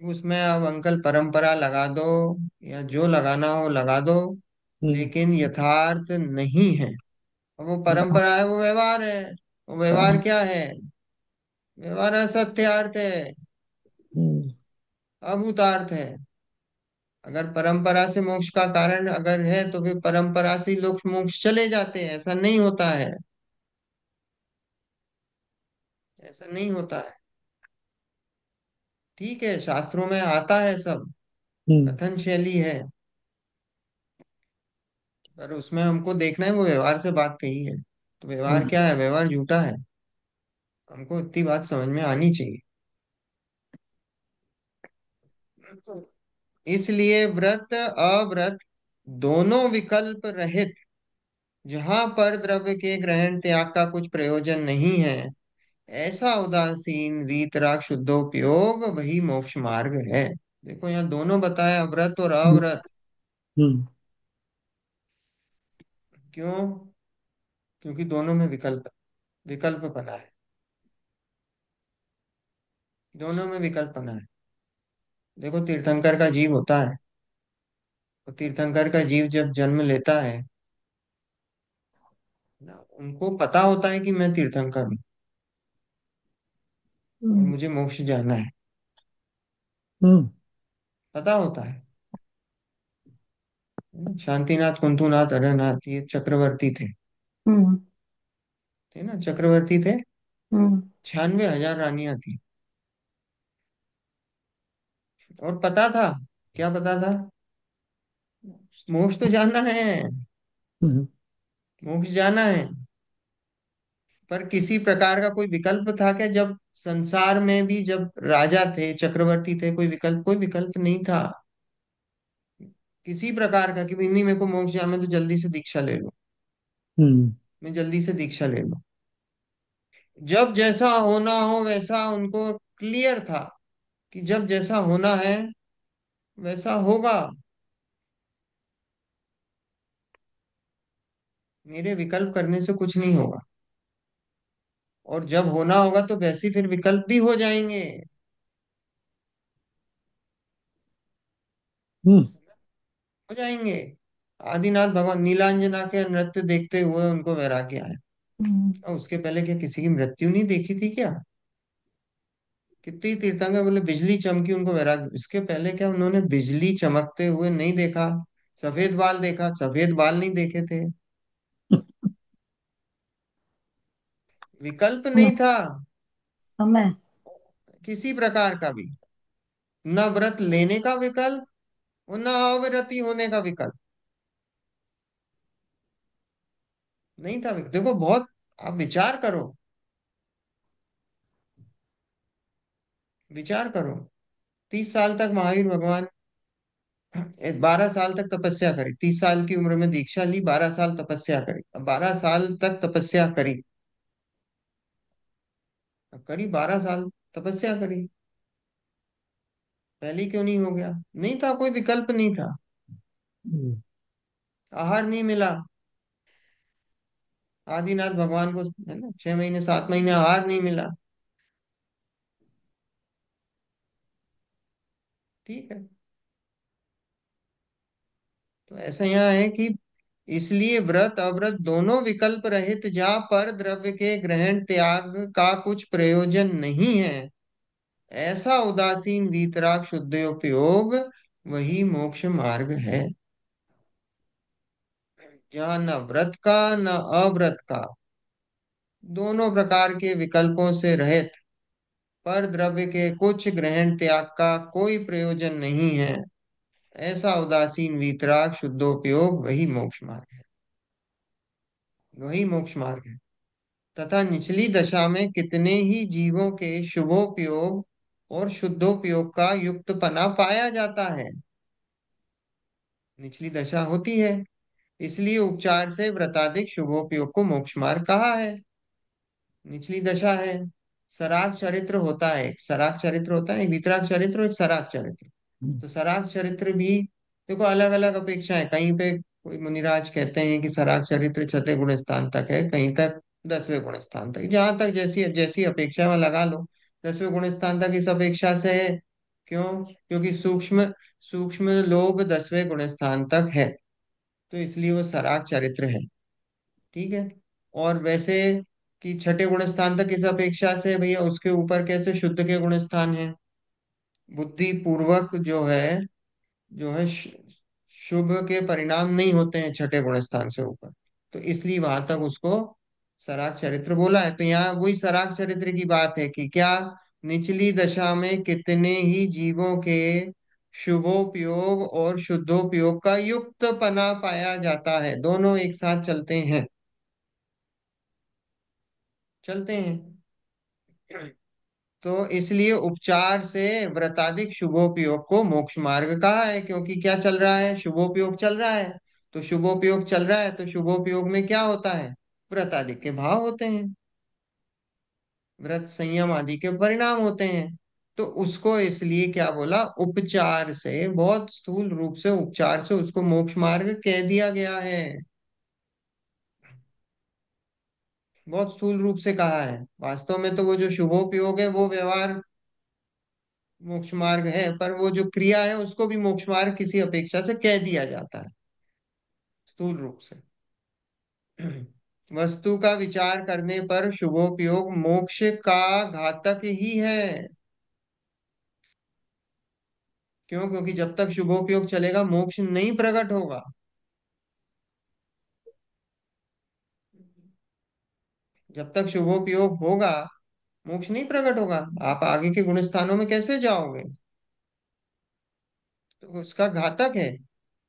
उसमें अब अंकल परंपरा लगा दो या जो लगाना हो लगा दो, हम्म। लेकिन यथार्थ नहीं है। अब वो परंपरा है, वो व्यवहार है। वो व्यवहार क्या है? व्यवहार असत्यार्थ है, हम्म। अभूतार्थ है। अगर परंपरा से मोक्ष का कारण अगर है, तो फिर परंपरा से ही लोग मोक्ष चले जाते हैं, ऐसा नहीं होता है। ऐसा नहीं होता है। ठीक है, शास्त्रों में आता है सब, हम्म। कथन शैली है, पर उसमें हमको देखना है वो व्यवहार से बात कही है, तो व्यवहार हम्म। क्या है? व्यवहार झूठा है। हमको इतनी बात समझ में आनी चाहिए। इसलिए व्रत अव्रत दोनों विकल्प रहित, जहां पर द्रव्य के ग्रहण त्याग का कुछ प्रयोजन नहीं है, ऐसा उदासीन वीतराग शुद्धोपयोग वही मोक्ष मार्ग है। देखो यहाँ दोनों बताया, व्रत और हम्म। अव्रत। हम्म। क्यों? क्योंकि दोनों में विकल्प विकल्प बना है। दोनों में विकल्प बना है। देखो, तीर्थंकर का जीव होता है, तो तीर्थंकर का जीव जब जन्म लेता है ना, उनको पता होता है कि मैं तीर्थंकर हूँ और हम्म। मुझे मोक्ष जाना है। हम्म। पता होता है। शांतिनाथ, कुंतुनाथ, हरनाथ ये चक्रवर्ती थे। हम्म। थे ना, चक्रवर्ती थे। हम्म। 96,000 रानियां थी। और पता था, क्या पता था? मोक्ष तो जाना है। हम्म। मोक्ष जाना है। पर किसी प्रकार का कोई विकल्प था क्या? जब संसार में भी जब राजा थे, चक्रवर्ती थे, कोई विकल्प नहीं था किसी प्रकार का कि भाई नहीं, मेरे को मोक्ष जाना, मैं तो जल्दी से दीक्षा ले लूं। हम्म। मैं जल्दी से दीक्षा ले लूं। जब जैसा होना हो वैसा उनको क्लियर था कि जब जैसा होना है वैसा होगा। मेरे विकल्प करने से कुछ नहीं होगा। और जब होना होगा तो वैसे फिर विकल्प भी हो जाएंगे। हम्म। हो जाएंगे। आदिनाथ भगवान नीलांजना के नृत्य देखते हुए उनको वैराग्य आया। हम्म। और उसके पहले क्या किसी की मृत्यु नहीं देखी थी क्या? कितनी तीर्थंकर बोले बिजली चमकी उनको वैराग्य, इसके पहले क्या उन्होंने बिजली चमकते हुए नहीं देखा? सफेद बाल देखा, सफेद बाल नहीं देखे थे। विकल्प समय। नहीं था समय। किसी प्रकार का भी। न व्रत लेने का विकल्प और न अविरति होने का विकल्प। नहीं था देखो, बहुत आप विचार करो। विचार करो। 30 साल तक महावीर भगवान 12 साल तक तपस्या करी, 30 साल की उम्र में दीक्षा ली, 12 साल तपस्या करी। अब 12 साल तक तपस्या करी। अब करी 12 साल तपस्या करी, पहले क्यों नहीं हो गया? नहीं था, कोई विकल्प नहीं था। हम्म। आहार नहीं मिला। आदिनाथ भगवान को है ना 6 महीने 7 महीने आहार नहीं मिला। ठीक है। तो ऐसा यहाँ है कि इसलिए व्रत अव्रत दोनों विकल्प रहित जहाँ पर द्रव्य के ग्रहण त्याग का कुछ प्रयोजन नहीं है, ऐसा उदासीन वीतराग शुद्धोपयोग वही मोक्ष मार्ग है। जहाँ न व्रत का न अव्रत का, दोनों प्रकार के विकल्पों से रहित, पर द्रव्य के कुछ ग्रहण त्याग का कोई प्रयोजन नहीं है, ऐसा उदासीन वीतराग शुद्धोपयोग वही मोक्ष मार्ग है। वही मोक्ष मार्ग है। तथा निचली दशा में कितने ही जीवों के शुभोपयोग और शुद्धोपयोग का युक्तपना पाया जाता है। निचली दशा होती है, इसलिए उपचार से व्रताधिक शुभोपयोग को मोक्ष मार्ग कहा है। निचली दशा है। सराग चरित्र होता है, एक सराग चरित्र होता है, एक वितराग चरित्र और एक सराग चरित्र। तो सराग चरित्र भी देखो अलग अलग अपेक्षाएं, कहीं पे कोई मुनिराज कहते हैं कि सराग चरित्र छठे गुण स्थान तक है, कहीं तक 10वें गुण स्थान तक, जहां तक जैसी जैसी अपेक्षा में लगा लो। 10वें गुण स्थान तक इस अपेक्षा से है। क्यों? क्योंकि सूक्ष्म सूक्ष्म लोभ 10वें गुण स्थान तक है, तो इसलिए वो सराग चरित्र है। ठीक है। और वैसे कि छठे गुण स्थान तक इस अपेक्षा से भैया उसके ऊपर कैसे शुद्ध के गुण स्थान है, बुद्धि पूर्वक जो है शुभ के परिणाम नहीं होते हैं छठे गुण स्थान से ऊपर, तो इसलिए वहां तक उसको सराग चरित्र बोला है। तो यहाँ वही सराग चरित्र की बात है कि क्या निचली दशा में कितने ही जीवों के शुभोपयोग और शुद्धोपयोग का युक्त पना पाया जाता है, दोनों एक साथ चलते हैं। चलते हैं। तो इसलिए उपचार से व्रताधिक शुभोपयोग को मोक्ष मार्ग कहा है, क्योंकि क्या चल रहा है? शुभोपयोग चल रहा है। तो शुभोपयोग चल रहा है तो शुभोपयोग में क्या होता है? व्रताधिक के भाव होते हैं, व्रत संयम आदि के परिणाम होते हैं। तो उसको इसलिए क्या बोला? उपचार से, बहुत स्थूल रूप से उपचार से उसको मोक्ष मार्ग कह दिया गया है। बहुत स्थूल रूप से कहा है। वास्तव में तो वो जो शुभोपयोग है वो व्यवहार मोक्ष मार्ग है, पर वो जो क्रिया है उसको भी मोक्ष मार्ग किसी अपेक्षा से कह दिया जाता है स्थूल रूप से। वस्तु का विचार करने पर शुभोपयोग मोक्ष का घातक ही है। क्यों? क्योंकि जब तक शुभोपयोग चलेगा मोक्ष नहीं प्रकट होगा। जब तक शुभोपयोग होगा मोक्ष नहीं प्रकट होगा। आप आगे के गुण स्थानों में कैसे जाओगे? तो उसका घातक है,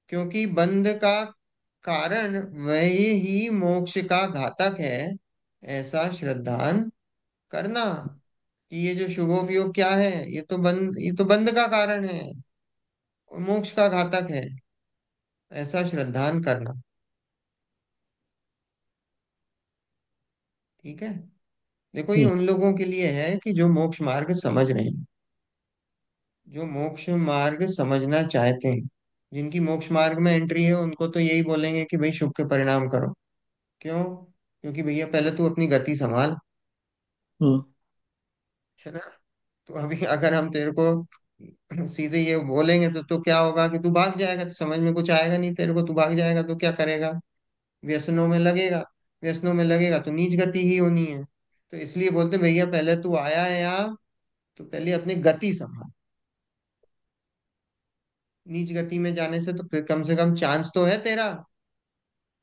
क्योंकि बंध का कारण वही ही मोक्ष का घातक है, ऐसा श्रद्धान करना। कि ये जो शुभोपयोग क्या है, ये तो बंध का कारण है और मोक्ष का घातक है, ऐसा श्रद्धान करना। ठीक है। देखो ये हम्म। उन लोगों के लिए है कि जो मोक्ष मार्ग समझ रहे हैं, जो मोक्ष मार्ग समझना चाहते हैं। जिनकी मोक्ष मार्ग में एंट्री है उनको तो यही बोलेंगे कि भाई शुभ के परिणाम करो। क्यों? क्योंकि भैया पहले तू अपनी गति संभाल। हम्म। है ना? तो अभी अगर हम तेरे को सीधे ये बोलेंगे तो क्या होगा कि तू भाग जाएगा, तो समझ में कुछ आएगा नहीं तेरे को। तू भाग जाएगा तो क्या करेगा? व्यसनों में लगेगा। व्यसनों में लगेगा तो नीच गति ही होनी है। तो इसलिए बोलते भैया पहले तू आया है यहाँ, तो पहले अपनी गति संभाल। नीच गति में जाने से तो फिर कम से कम चांस तो है तेरा।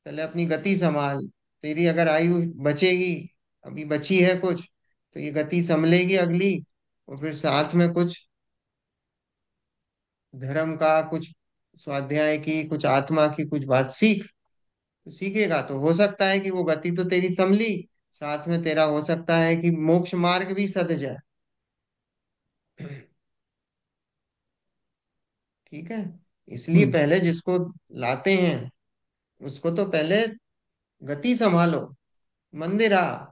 पहले अपनी गति संभाल। तेरी अगर आयु बचेगी, अभी बची है कुछ, तो ये गति संभलेगी अगली। और फिर साथ में कुछ धर्म का, कुछ स्वाध्याय की, कुछ आत्मा की कुछ बात सीख। तो सीखेगा तो हो सकता है कि वो गति तो तेरी संभली, साथ में तेरा हो सकता है कि मोक्ष मार्ग भी सध जाए। ठीक है। इसलिए हम्म। पहले जिसको लाते हैं उसको तो पहले गति संभालो, मंदिर आ,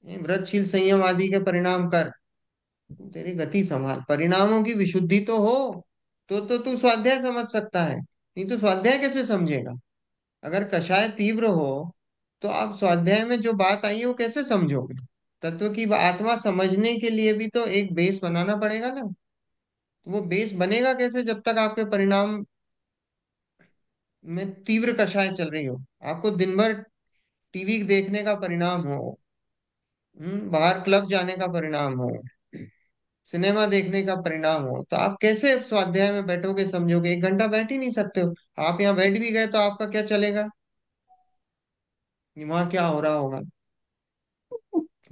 ये व्रतशील संयम आदि के परिणाम कर। तू तेरी गति संभाल, परिणामों की विशुद्धि तो हो, तो तू स्वाध्याय समझ सकता है। नहीं तो स्वाध्याय कैसे समझेगा? अगर कषाय तीव्र हो तो आप स्वाध्याय में जो बात आई है वो कैसे समझोगे? तत्व की आत्मा समझने के लिए भी तो एक बेस बनाना पड़ेगा ना। तो वो बेस बनेगा कैसे जब तक आपके परिणाम में तीव्र कषाय चल रही हो? आपको दिन भर टीवी देखने का परिणाम हो, बाहर क्लब जाने का परिणाम हो, सिनेमा देखने का परिणाम हो, तो आप कैसे स्वाध्याय में बैठोगे, समझोगे? 1 घंटा बैठ ही नहीं सकते हो। आप यहाँ बैठ भी गए तो आपका क्या चलेगा? वहां क्या हो रहा होगा,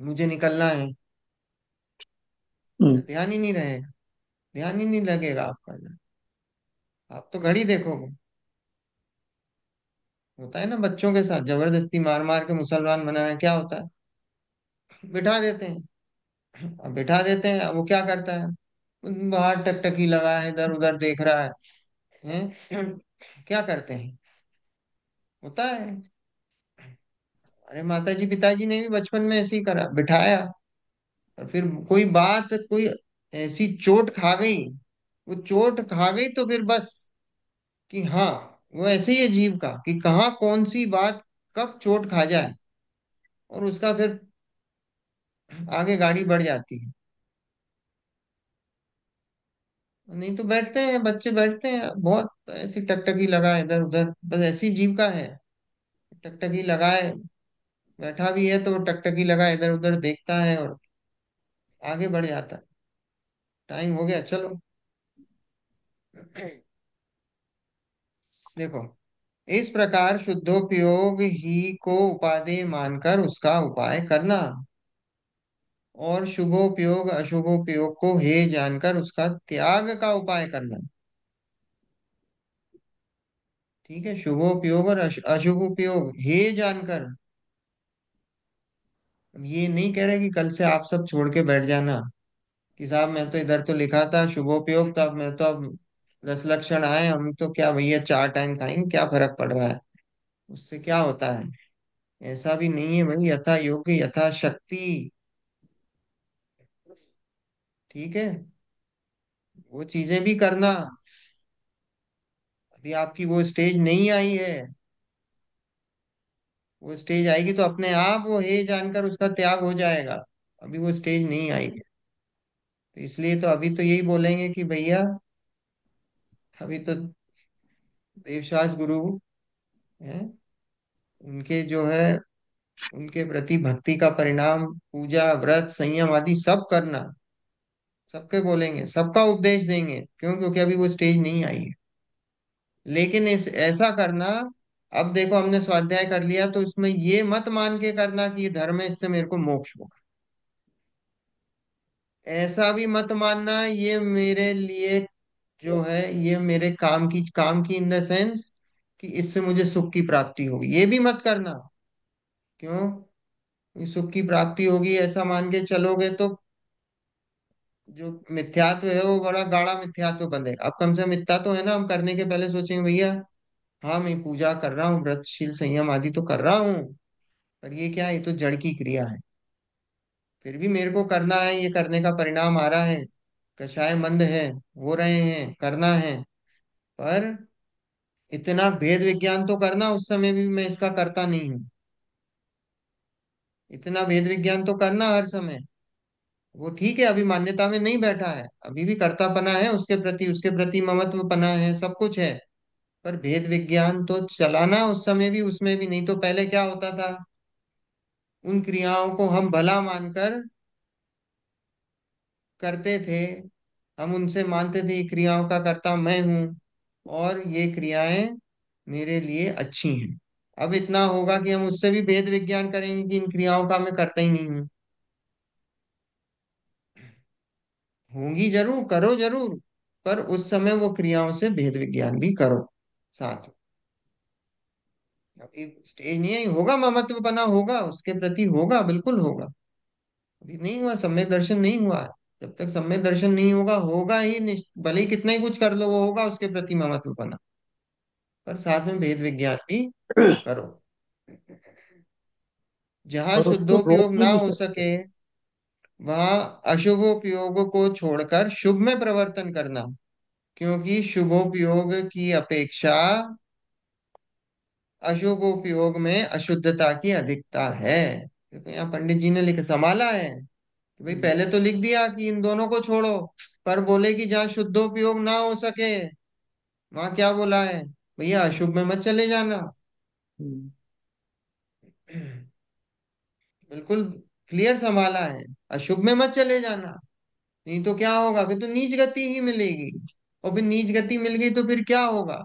मुझे निकलना है, हम्म। ध्यान ही नहीं रहेगा। ध्यान ही नहीं लगेगा आपका। आप तो घड़ी देखोगे। होता है ना बच्चों के साथ, जबरदस्ती मार मार के मुसलमान बनाना, क्या होता है? बिठा देते हैं। अब बिठा देते हैं, अब वो क्या करता है? बाहर टकटकी लगा है, इधर उधर देख रहा हैं? क्या करते हैं? होता है। अरे माता जी पिताजी ने भी बचपन में ऐसे ही करा, बिठाया, और फिर कोई बात, कोई ऐसी चोट खा गई, वो चोट खा गई तो फिर बस, कि हाँ, वो ऐसे ही है जीव का, कि कहाँ कौन सी बात कब चोट खा जाए, और उसका फिर आगे गाड़ी बढ़ जाती है। नहीं तो बैठते हैं बच्चे, बैठते हैं बहुत ऐसी टकटकी लगाए इधर उधर, बस ऐसी जीव का है। टकटकी लगाए, बैठा भी है तो वो टकटकी लगाए इधर उधर देखता है और आगे बढ़ जाता है। टाइम हो गया, चलो। देखो, इस प्रकार शुद्धोपयोग ही को उपादेय मानकर उसका उपाय करना, और शुभोपयोग अशुभोपयोग को हे जानकर उसका त्याग का उपाय करना। ठीक है, शुभोपयोग और अशुभोपयोग हे जानकर। अब ये नहीं कह रहे कि कल से आप सब छोड़ के बैठ जाना, कि साहब मैं तो इधर तो लिखा था शुभोपयोग, तो अब मैं तो अब 10 लक्षण आए, हम तो क्या भैया 4 टाइम खाएंगे, क्या फर्क पड़ रहा है, उससे क्या होता है? ऐसा भी नहीं है भाई, यथा योग्य यथा शक्ति। ठीक है, वो चीजें भी करना। अभी आपकी वो स्टेज नहीं आई है, वो स्टेज आएगी तो अपने आप वो हे जानकर उसका त्याग हो जाएगा। अभी वो स्टेज नहीं आई है। तो इसलिए तो अभी तो यही बोलेंगे कि भैया, अभी तो देवशास गुरु हैं, उनके जो है, उनके प्रति भक्ति का परिणाम पूजा व्रत संयम आदि सब करना, सबके बोलेंगे, सबका उपदेश देंगे। क्यों? क्योंकि अभी वो स्टेज नहीं आई है। लेकिन इस ऐसा करना, अब देखो हमने स्वाध्याय कर लिया तो इसमें ये मत मान के करना कि ये धर्म है, इससे मेरे को मोक्ष होगा। ऐसा भी मत मानना ये मेरे लिए जो है, ये मेरे काम की इन द सेंस कि इससे मुझे सुख की प्राप्ति होगी, ये भी मत करना। क्यों? ये सुख की प्राप्ति होगी ऐसा मान के चलोगे तो जो मिथ्यात्व है वो बड़ा गाढ़ा मिथ्यात्व बनेगा। अब कम से कम इतना तो है ना, हम करने के पहले सोचेंगे भैया, हाँ मैं पूजा कर रहा हूँ, व्रतशील संयम आदि तो कर रहा हूँ, पर ये क्या है, ये तो जड़ की क्रिया है। फिर भी मेरे को करना है, ये करने का परिणाम आ रहा है, कषाय मंद है, हो रहे हैं, करना है। पर इतना भेद विज्ञान तो करना, उस समय भी मैं इसका करता नहीं हूँ। इतना भेद विज्ञान तो करना हर समय। वो ठीक है, अभी मान्यता में नहीं बैठा है, अभी भी कर्तापना है उसके प्रति ममत्व पना है, सब कुछ है। पर भेद विज्ञान तो चलाना उस समय भी, उसमें भी नहीं। तो पहले क्या होता था, उन क्रियाओं को हम भला मानकर करते थे। हम उनसे मानते थे ये क्रियाओं का कर्ता मैं हूं, और ये क्रियाएं मेरे लिए अच्छी हैं। अब इतना होगा कि हम उससे भी भेद विज्ञान करेंगे कि इन क्रियाओं का मैं करता ही नहीं हूं। होंगी जरूर, करो जरूर, पर उस समय वो क्रियाओं से भेद विज्ञान भी करो साथ में। अभी स्टेज नहीं आई, होगा ममत्व बना, होगा उसके प्रति, होगा बिल्कुल होगा। अभी नहीं हुआ, सम्यक दर्शन नहीं हुआ। जब तक सम्यक दर्शन नहीं होगा, होगा ही भले ही कितना ही कुछ कर लो, वो होगा उसके प्रति ममत्व बना। पर साथ में भेद विज्ञान भी करो। जहां और उसको रोक शुद्धोपयोग भी ना नहीं हो सकते। सके, वहां अशुभोपयोग को छोड़कर शुभ में प्रवर्तन करना। क्योंकि शुभोपयोग की अपेक्षा अशुभोपयोग में अशुद्धता की अधिकता है। क्योंकि यहाँ पंडित जी ने लिख संभाला है कि भाई, पहले तो लिख दिया कि इन दोनों को छोड़ो, पर बोले कि जहाँ शुद्धोपयोग ना हो सके, वहां क्या बोला है, भैया अशुभ में मत चले जाना। हम्म। बिल्कुल क्लियर संभाला है, अशुभ में मत चले जाना। नहीं तो क्या होगा, फिर तो नीच गति ही मिलेगी। और फिर नीच गति मिल गई तो फिर क्या होगा,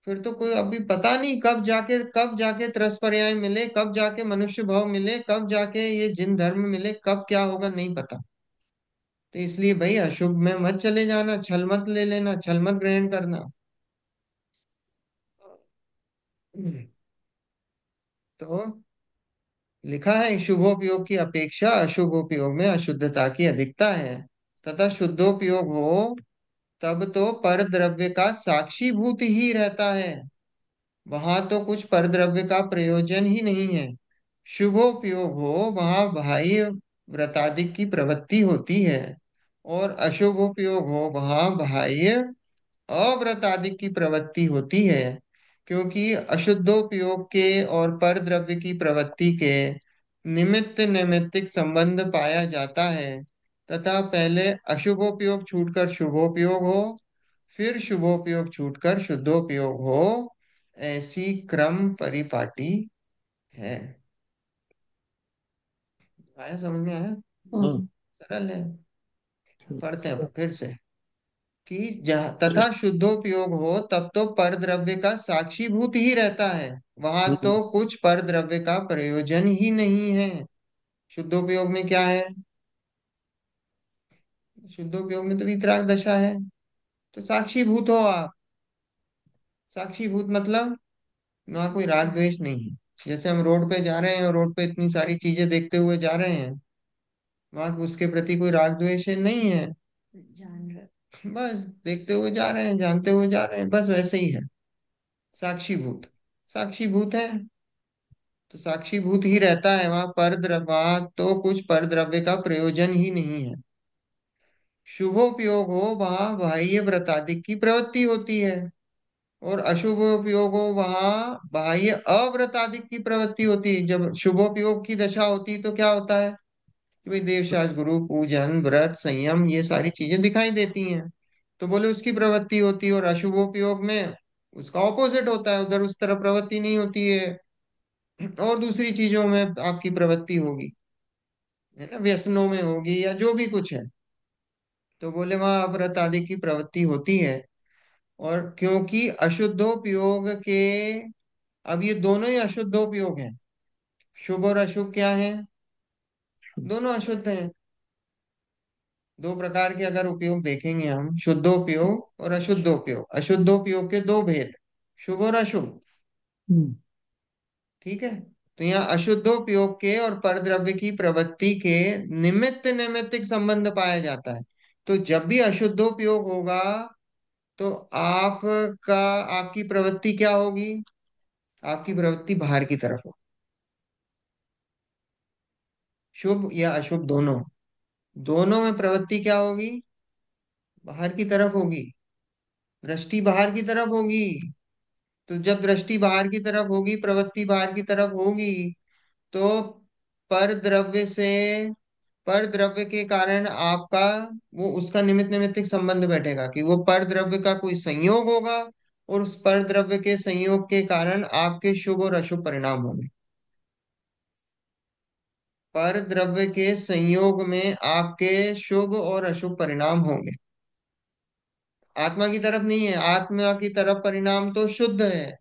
फिर तो कोई अभी पता नहीं कब जाके त्रस पर्याय मिले, कब जाके मनुष्य भाव मिले, कब जाके ये जिन धर्म मिले, कब क्या होगा नहीं पता। तो इसलिए भाई अशुभ में मत चले जाना, छल मत ले लेना, छल मत ग्रहण करना। तो लिखा है शुभोपयोग की अपेक्षा अशुभोपयोग में अशुद्धता की अधिकता है, तथा शुद्धोपयोग हो तब तो पर द्रव्य का साक्षीभूत ही रहता है। वहां तो कुछ परद्रव्य का प्रयोजन ही नहीं है। शुभोपयोग हो वहां बाह्य व्रतादि की प्रवृत्ति होती है, और अशुभोपयोग हो वहां बाह्य अव्रतादि की प्रवृत्ति होती है। क्योंकि अशुद्धोपयोग के और परद्रव्य की प्रवृत्ति के निमित्त नैमित्तिक संबंध पाया जाता है, तथा पहले अशुभोपयोग छूटकर शुभोपयोग हो, फिर शुभोपयोग छूटकर शुद्धोपयोग हो, ऐसी क्रम परिपाटी है। आया, समझ में आया? हाँ। सरल है। पढ़ते हैं ठीक। फिर से कि जहाँ तथा शुद्धोपयोग हो तब तो परद्रव्य का साक्षीभूत ही रहता है। वहां हम्म। तो कुछ परद्रव्य का प्रयोजन ही नहीं है। शुद्धोपयोग में क्या है, शुद्धोपयोग में तो वितराग दशा है। तो साक्षीभूत हो आप। साक्षीभूत मतलब वहां कोई राग द्वेष नहीं है। जैसे हम रोड पे जा रहे हैं और रोड पे इतनी सारी चीजें देखते हुए जा रहे हैं, वहां उसके प्रति कोई राग द्वेष नहीं है, जान रहे। बस देखते हुए जा रहे हैं, जानते हुए जा रहे हैं, बस वैसे ही है। साक्षीभूत, साक्षीभूत है, तो साक्षीभूत ही रहता है। वहां तो कुछ परद्रव्य का प्रयोजन ही नहीं है। शुभोपयोग हो वहां बाह्य व्रतादि की प्रवृत्ति होती है। और अशुभोपयोग हो वहां बाह्य अव्रताधिक की प्रवृत्ति होती है। जब शुभोपयोग की दशा होती है तो क्या होता है कि भाई देवशास्त्र गुरु पूजन व्रत संयम ये सारी चीजें दिखाई देती हैं, तो बोले उसकी प्रवृत्ति होती है। और अशुभोपयोग में उसका ऑपोजिट होता है, उधर उस तरह प्रवृत्ति नहीं होती है, और दूसरी चीजों में आपकी प्रवृत्ति होगी, है ना, व्यसनों में होगी या जो भी कुछ है। तो बोले वहां अव्रत आदि की प्रवृत्ति होती है। और क्योंकि अशुद्धोपयोग के, अब ये दोनों ही अशुद्धोपयोग हैं, शुभ और अशुभ क्या है, दोनों अशुद्ध हैं। दो प्रकार के अगर उपयोग देखेंगे हम, शुद्धोपयोग और अशुद्धोपयोग, अशुद्धोपयोग के दो भेद, शुभ और अशुभ। हम्म, ठीक है। तो यहाँ अशुद्धोपयोग के और परद्रव्य की प्रवृत्ति के निमित्त नैमित्तिक संबंध पाया जाता है। तो जब भी अशुद्धोपयोग होगा तो आपका, आपकी प्रवृत्ति क्या होगी, आपकी प्रवृत्ति बाहर की तरफ हो, शुभ या अशुभ दोनों, दोनों में प्रवृत्ति क्या होगी, बाहर की तरफ होगी, दृष्टि बाहर की तरफ होगी। तो जब दृष्टि बाहर की तरफ होगी, प्रवृत्ति बाहर की तरफ होगी, तो पर द्रव्य से, पर द्रव्य के कारण आपका, वो उसका निमित्त नैमित्तिक संबंध बैठेगा कि वो पर द्रव्य का कोई संयोग होगा, और उस पर द्रव्य के संयोग के कारण आपके शुभ और अशुभ परिणाम होंगे। पर द्रव्य के संयोग में आपके शुभ और अशुभ परिणाम होंगे। आत्मा की तरफ नहीं है, आत्मा की तरफ परिणाम तो शुद्ध है।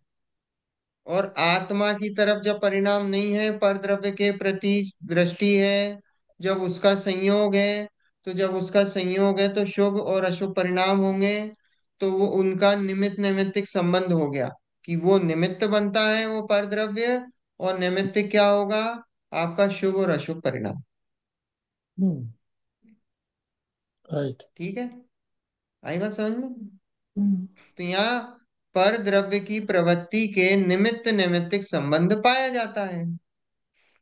और आत्मा की तरफ जब परिणाम नहीं है, पर द्रव्य के प्रति दृष्टि है, जब उसका संयोग है, तो जब उसका संयोग है तो शुभ और अशुभ परिणाम होंगे। तो वो उनका निमित्त नैमित्तिक संबंध हो गया, कि वो निमित्त बनता है वो पर द्रव्य, और नैमित्तिक क्या होगा, आपका शुभ और अशुभ परिणाम। हम्म, राइट। ठीक है, आई बात समझ में। हम्म, तो यहाँ पर द्रव्य की प्रवृत्ति के निमित्त नैमित्तिक संबंध पाया जाता है।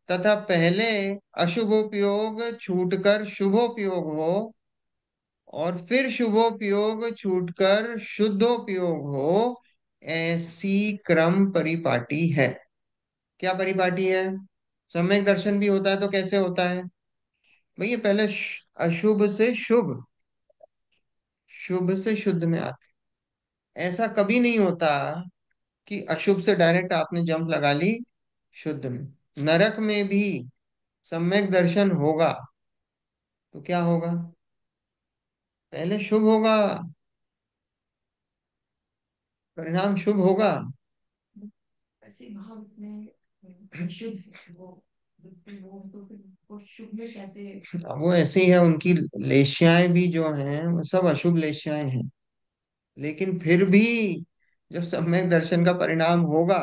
तथा पहले अशुभोपयोग छूटकर शुभोपयोग हो, और फिर शुभोपयोग छूटकर शुद्धोपयोग हो, ऐसी क्रम परिपाटी है। क्या परिपाटी है, सम्यक दर्शन भी होता है तो कैसे होता है भैया, पहले अशुभ से शुभ, शुभ से शुद्ध में आते। ऐसा कभी नहीं होता कि अशुभ से डायरेक्ट आपने जंप लगा ली शुद्ध में। नरक में भी सम्यक दर्शन होगा तो क्या होगा, पहले शुभ होगा, परिणाम शुभ होगा। ऐसे भाव में शुद्ध वो वो तो फिर वो शुभ में कैसे। अब वो ऐसे ही है, उनकी लेश्याएं भी जो हैं वो सब अशुभ लेश्याएं हैं। लेकिन फिर भी जब सम्यक दर्शन का परिणाम होगा,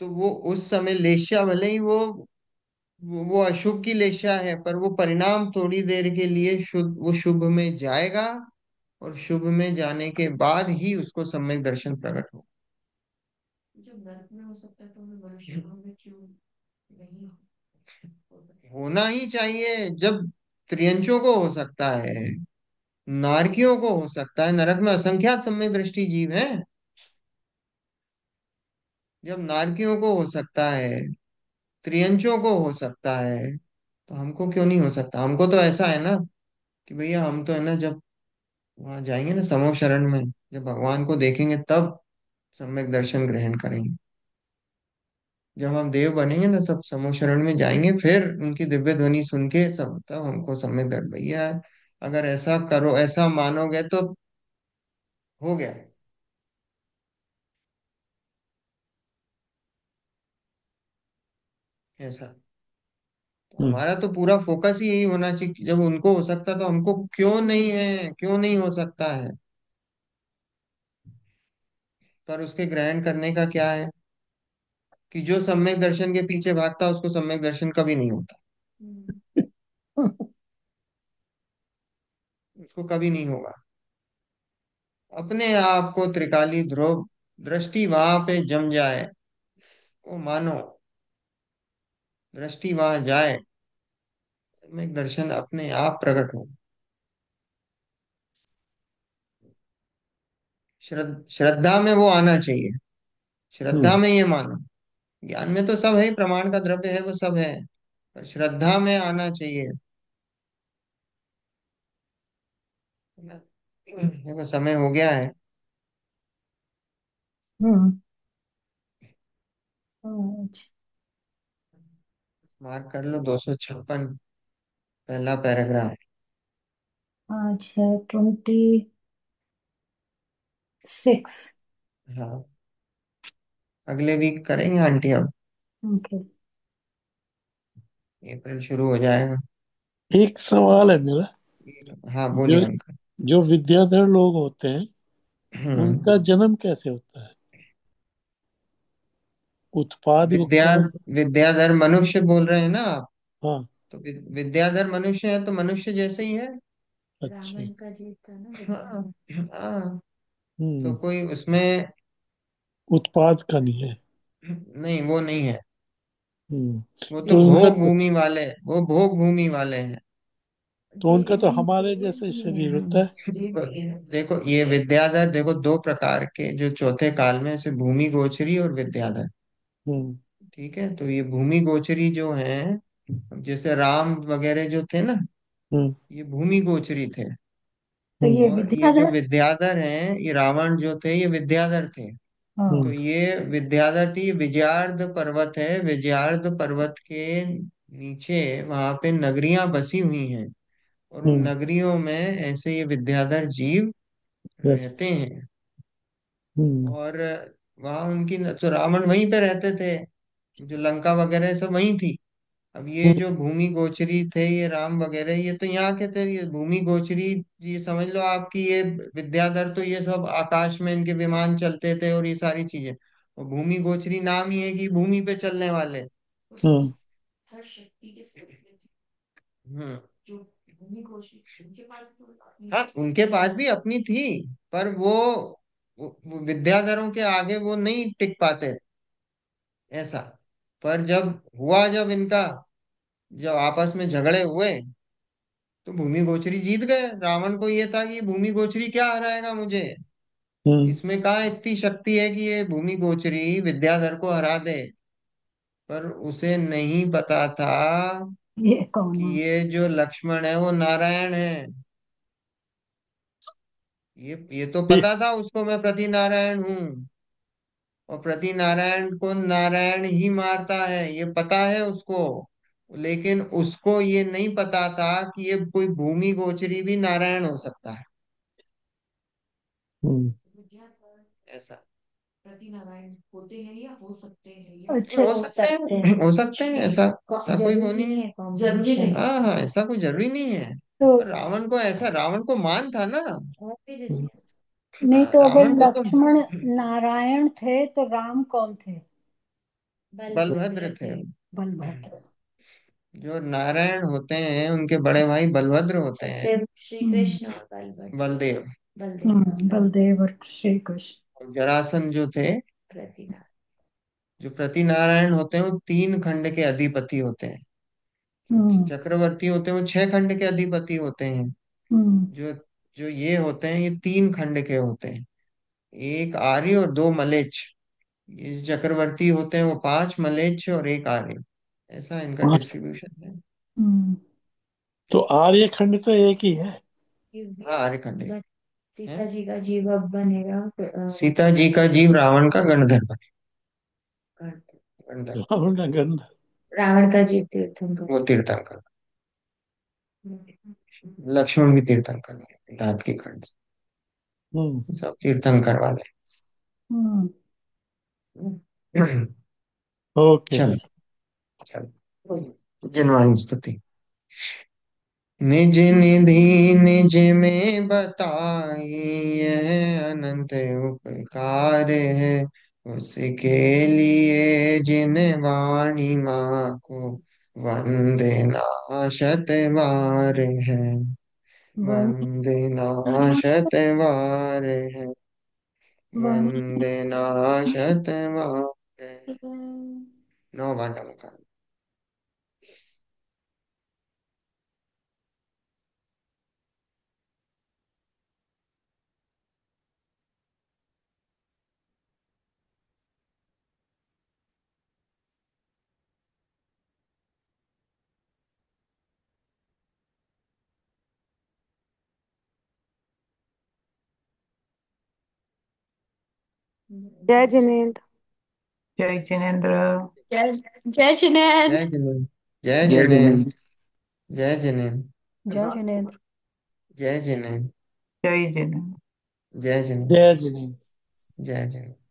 तो वो उस समय लेश्या भले ही वो अशुभ की लेश्या है, पर वो परिणाम थोड़ी देर के लिए शुद्ध, वो शुभ में जाएगा, और शुभ में जाने के बाद ही उसको सम्यक दर्शन प्रकट हो। जो नरक में हो सकता है तो हमें मनुष्य में क्यों नहीं हो सकता? होना ही चाहिए। जब त्रियंचों को हो सकता है, नारकियों को हो सकता है, नरक में असंख्यात सम्यक दृष्टि जीव हैं, जब नारकियों को हो सकता है, त्रियंचों को हो सकता है, तो हमको क्यों नहीं हो सकता। हमको तो ऐसा है ना कि भैया हम तो है ना, जब वहां जाएंगे ना समूह शरण में, जब भगवान को देखेंगे तब सम्यक दर्शन ग्रहण करेंगे। जब हम देव बनेंगे ना, सब समूह शरण में जाएंगे, फिर उनकी दिव्य ध्वनि सुन के सब, तब हमको सम्यक दर्शन, भैया अगर ऐसा करो, ऐसा मानोगे तो हो गया ऐसा। तो हम्म, हमारा तो पूरा फोकस ही यही होना चाहिए कि जब उनको हो सकता तो हमको क्यों नहीं है, क्यों नहीं हो सकता है। पर उसके ग्रहण करने का क्या है, कि जो सम्यक दर्शन के पीछे भागता है उसको सम्यक दर्शन कभी नहीं होता, उसको कभी नहीं होगा। अपने आप को त्रिकाली ध्रुव दृष्टि वहां पे जम जाए, वो मानो दृष्टि वहां जाए, सम्यक दर्शन अपने आप प्रकट हो। श्रद्धा में वो आना चाहिए, श्रद्धा हम्म में ये मानो। ज्ञान में तो सब है ही, प्रमाण का द्रव्य है वो सब है, पर श्रद्धा में आना चाहिए। देखो समय हो गया है। हम्म। आज मार्क कर लो 256, पहला पैराग्राफ। आज है 26। हाँ, अगले वीक करेंगे आंटी अब, ओके। अप्रैल शुरू हो जाएगा। एक सवाल है मेरा। हाँ जो बोलिए अंकल। जो विद्याधर लोग होते हैं हम्म। उनका जन्म कैसे होता है? उत्पाद विद्या उत्पन्न। विद्याधर मनुष्य बोल रहे हैं ना आप? हाँ। तो विद्याधर मनुष्य है तो मनुष्य जैसे ही है। अच्छा। रावण का जीत था ना हाँ। विद्या। हाँ, तो हम्म। कोई उसमें उत्पाद का नहीं है। नहीं, वो नहीं है। हम्म। वो तो तो उनका भोग भूमि वाले, वो भोग भूमि वाले हैं। तो उनका तो हमारे जैसे शरीर होता है। तो देखो ये विद्याधर, देखो दो प्रकार के जो चौथे काल में, ऐसे भूमि गोचरी और विद्याधर। हम्म ठीक है, तो ये भूमि गोचरी जो है, जैसे राम वगैरह जो थे ना, हम्म ये भूमि गोचरी थे। तो ये और ये जो विद्याधर। विद्याधर हैं, ये रावण जो थे ये विद्याधर थे। तो हाँ। हम्म ये विद्याधर थी, विजयार्ध पर्वत है, विजयार्ध पर्वत के नीचे वहां पे नगरियां बसी हुई हैं, और उन हम्म। नगरियों में ऐसे ये विद्याधर जीव यस। रहते हैं। हम्म और वहां उनकी तो रावण वहीं पे रहते थे, जो लंका वगैरह सब वहीं थी। अब ये हम्म जो भूमि गोचरी थे, ये राम वगैरह, ये तो यहाँ के थे। ये भूमि गोचरी, ये समझ लो आपकी, ये विद्याधर तो ये सब आकाश में इनके विमान चलते थे और ये सारी चीजें। और भूमि गोचरी नाम ही है कि भूमि पे चलने वाले। हम्म हर शक्ति के साथ में हम्म। जो भूमि कोशिश उनके पास तो अपनी हाँ, उनके पास भी अपनी थी, पर वो विद्याधरों के आगे वो नहीं टिक पाते, ऐसा। पर जब इनका, जब आपस में झगड़े हुए, तो भूमि गोचरी जीत गए। रावण को ये था कि भूमि गोचरी क्या हराएगा मुझे, हम्म इसमें कहाँ इतनी शक्ति है कि ये भूमि गोचरी विद्याधर को हरा दे। पर उसे नहीं पता था ये कौन कि है? ये जो लक्ष्मण है वो नारायण है। ये तो ठीक। पता था उसको, मैं प्रति नारायण हूँ, और प्रति नारायण को नारायण ही मारता है, ये पता है उसको। लेकिन उसको ये नहीं पता था कि ये कोई भूमि गोचरी भी नारायण हो सकता है, हम्म विद्या था। ऐसा। प्रति नारायण होते हैं या हो सकते हैं ये अच्छा। हो हो सकते सकते हैं, हैं। हो सकते हैं, ऐसा ऐसा कोई वो जरूरी नहीं नहीं है। है जरूरी नहीं। हाँ हाँ, ऐसा कोई जरूरी नहीं है। तो पर रावण को ऐसा, रावण को मान था ना। और फिर हम्म। नहीं, हाँ, तो अगर रावण को तो लक्ष्मण नारायण थे तो राम कौन थे? बलभद्र बलभद्र थे। थे। बलभद्र। जो नारायण होते हैं उनके बड़े भाई बलभद्र होते हैं। सिर्फ श्री हम्म कृष्ण और बलभद्र। बलदेव। बलदेव बलदेव और श्री कृष्ण। और जरासंध जो थे, प्रतिनारायण। जो प्रति नारायण होते हैं, वो 3 खंड के अधिपति होते हैं। जो हम्म चक्रवर्ती होते हैं वो 6 खंड के अधिपति होते हैं। हम्म जो जो ये होते हैं, ये 3 खंड के होते हैं, एक आर्य और 2 मलेच्छ। ये चक्रवर्ती होते हैं वो 5 मलेच्छ और एक आर्य, ऐसा इनका पांच। डिस्ट्रीब्यूशन है। हम्म तो आर्य खंड तो एक ही है। हाँ, आर्य खंड है। सीता जी का जीव अब बनेगा सीता जी का जीव रावण का गणधर बने। गणधर, रावण का गंध। रावण का जीव तीर्थंकर। वो तीर्थंकर। लक्ष्मण भी तीर्थंकर है, दांत की खंड हम्म से। सब तीर्थंकर वाले। हम्म ओके चल जी। चल, जिनवाणी स्तुति। निज निधि निज में बताई, यह अनंत उपकार है, उसके लिए जिन वाणी माँ को वंदना शतवार है। वन वंदना शतवार है, वन वंदना शतवार है। 9 बार नमः। जय जिनेन्द्र। जय जिनेन्द्र। जय जय जय जिनेन्द्र। जिनेन्द्र। जय जय जिनेन्द्र। जिनेन्द्र। जय जिनेन्द्र। जय जिनेन्द्र। जय जिनेन्द्र। जय जिनेन्द्र। जय जिनेन्द्र। जय जिनेन्द्र। जय जिनेन्द्र।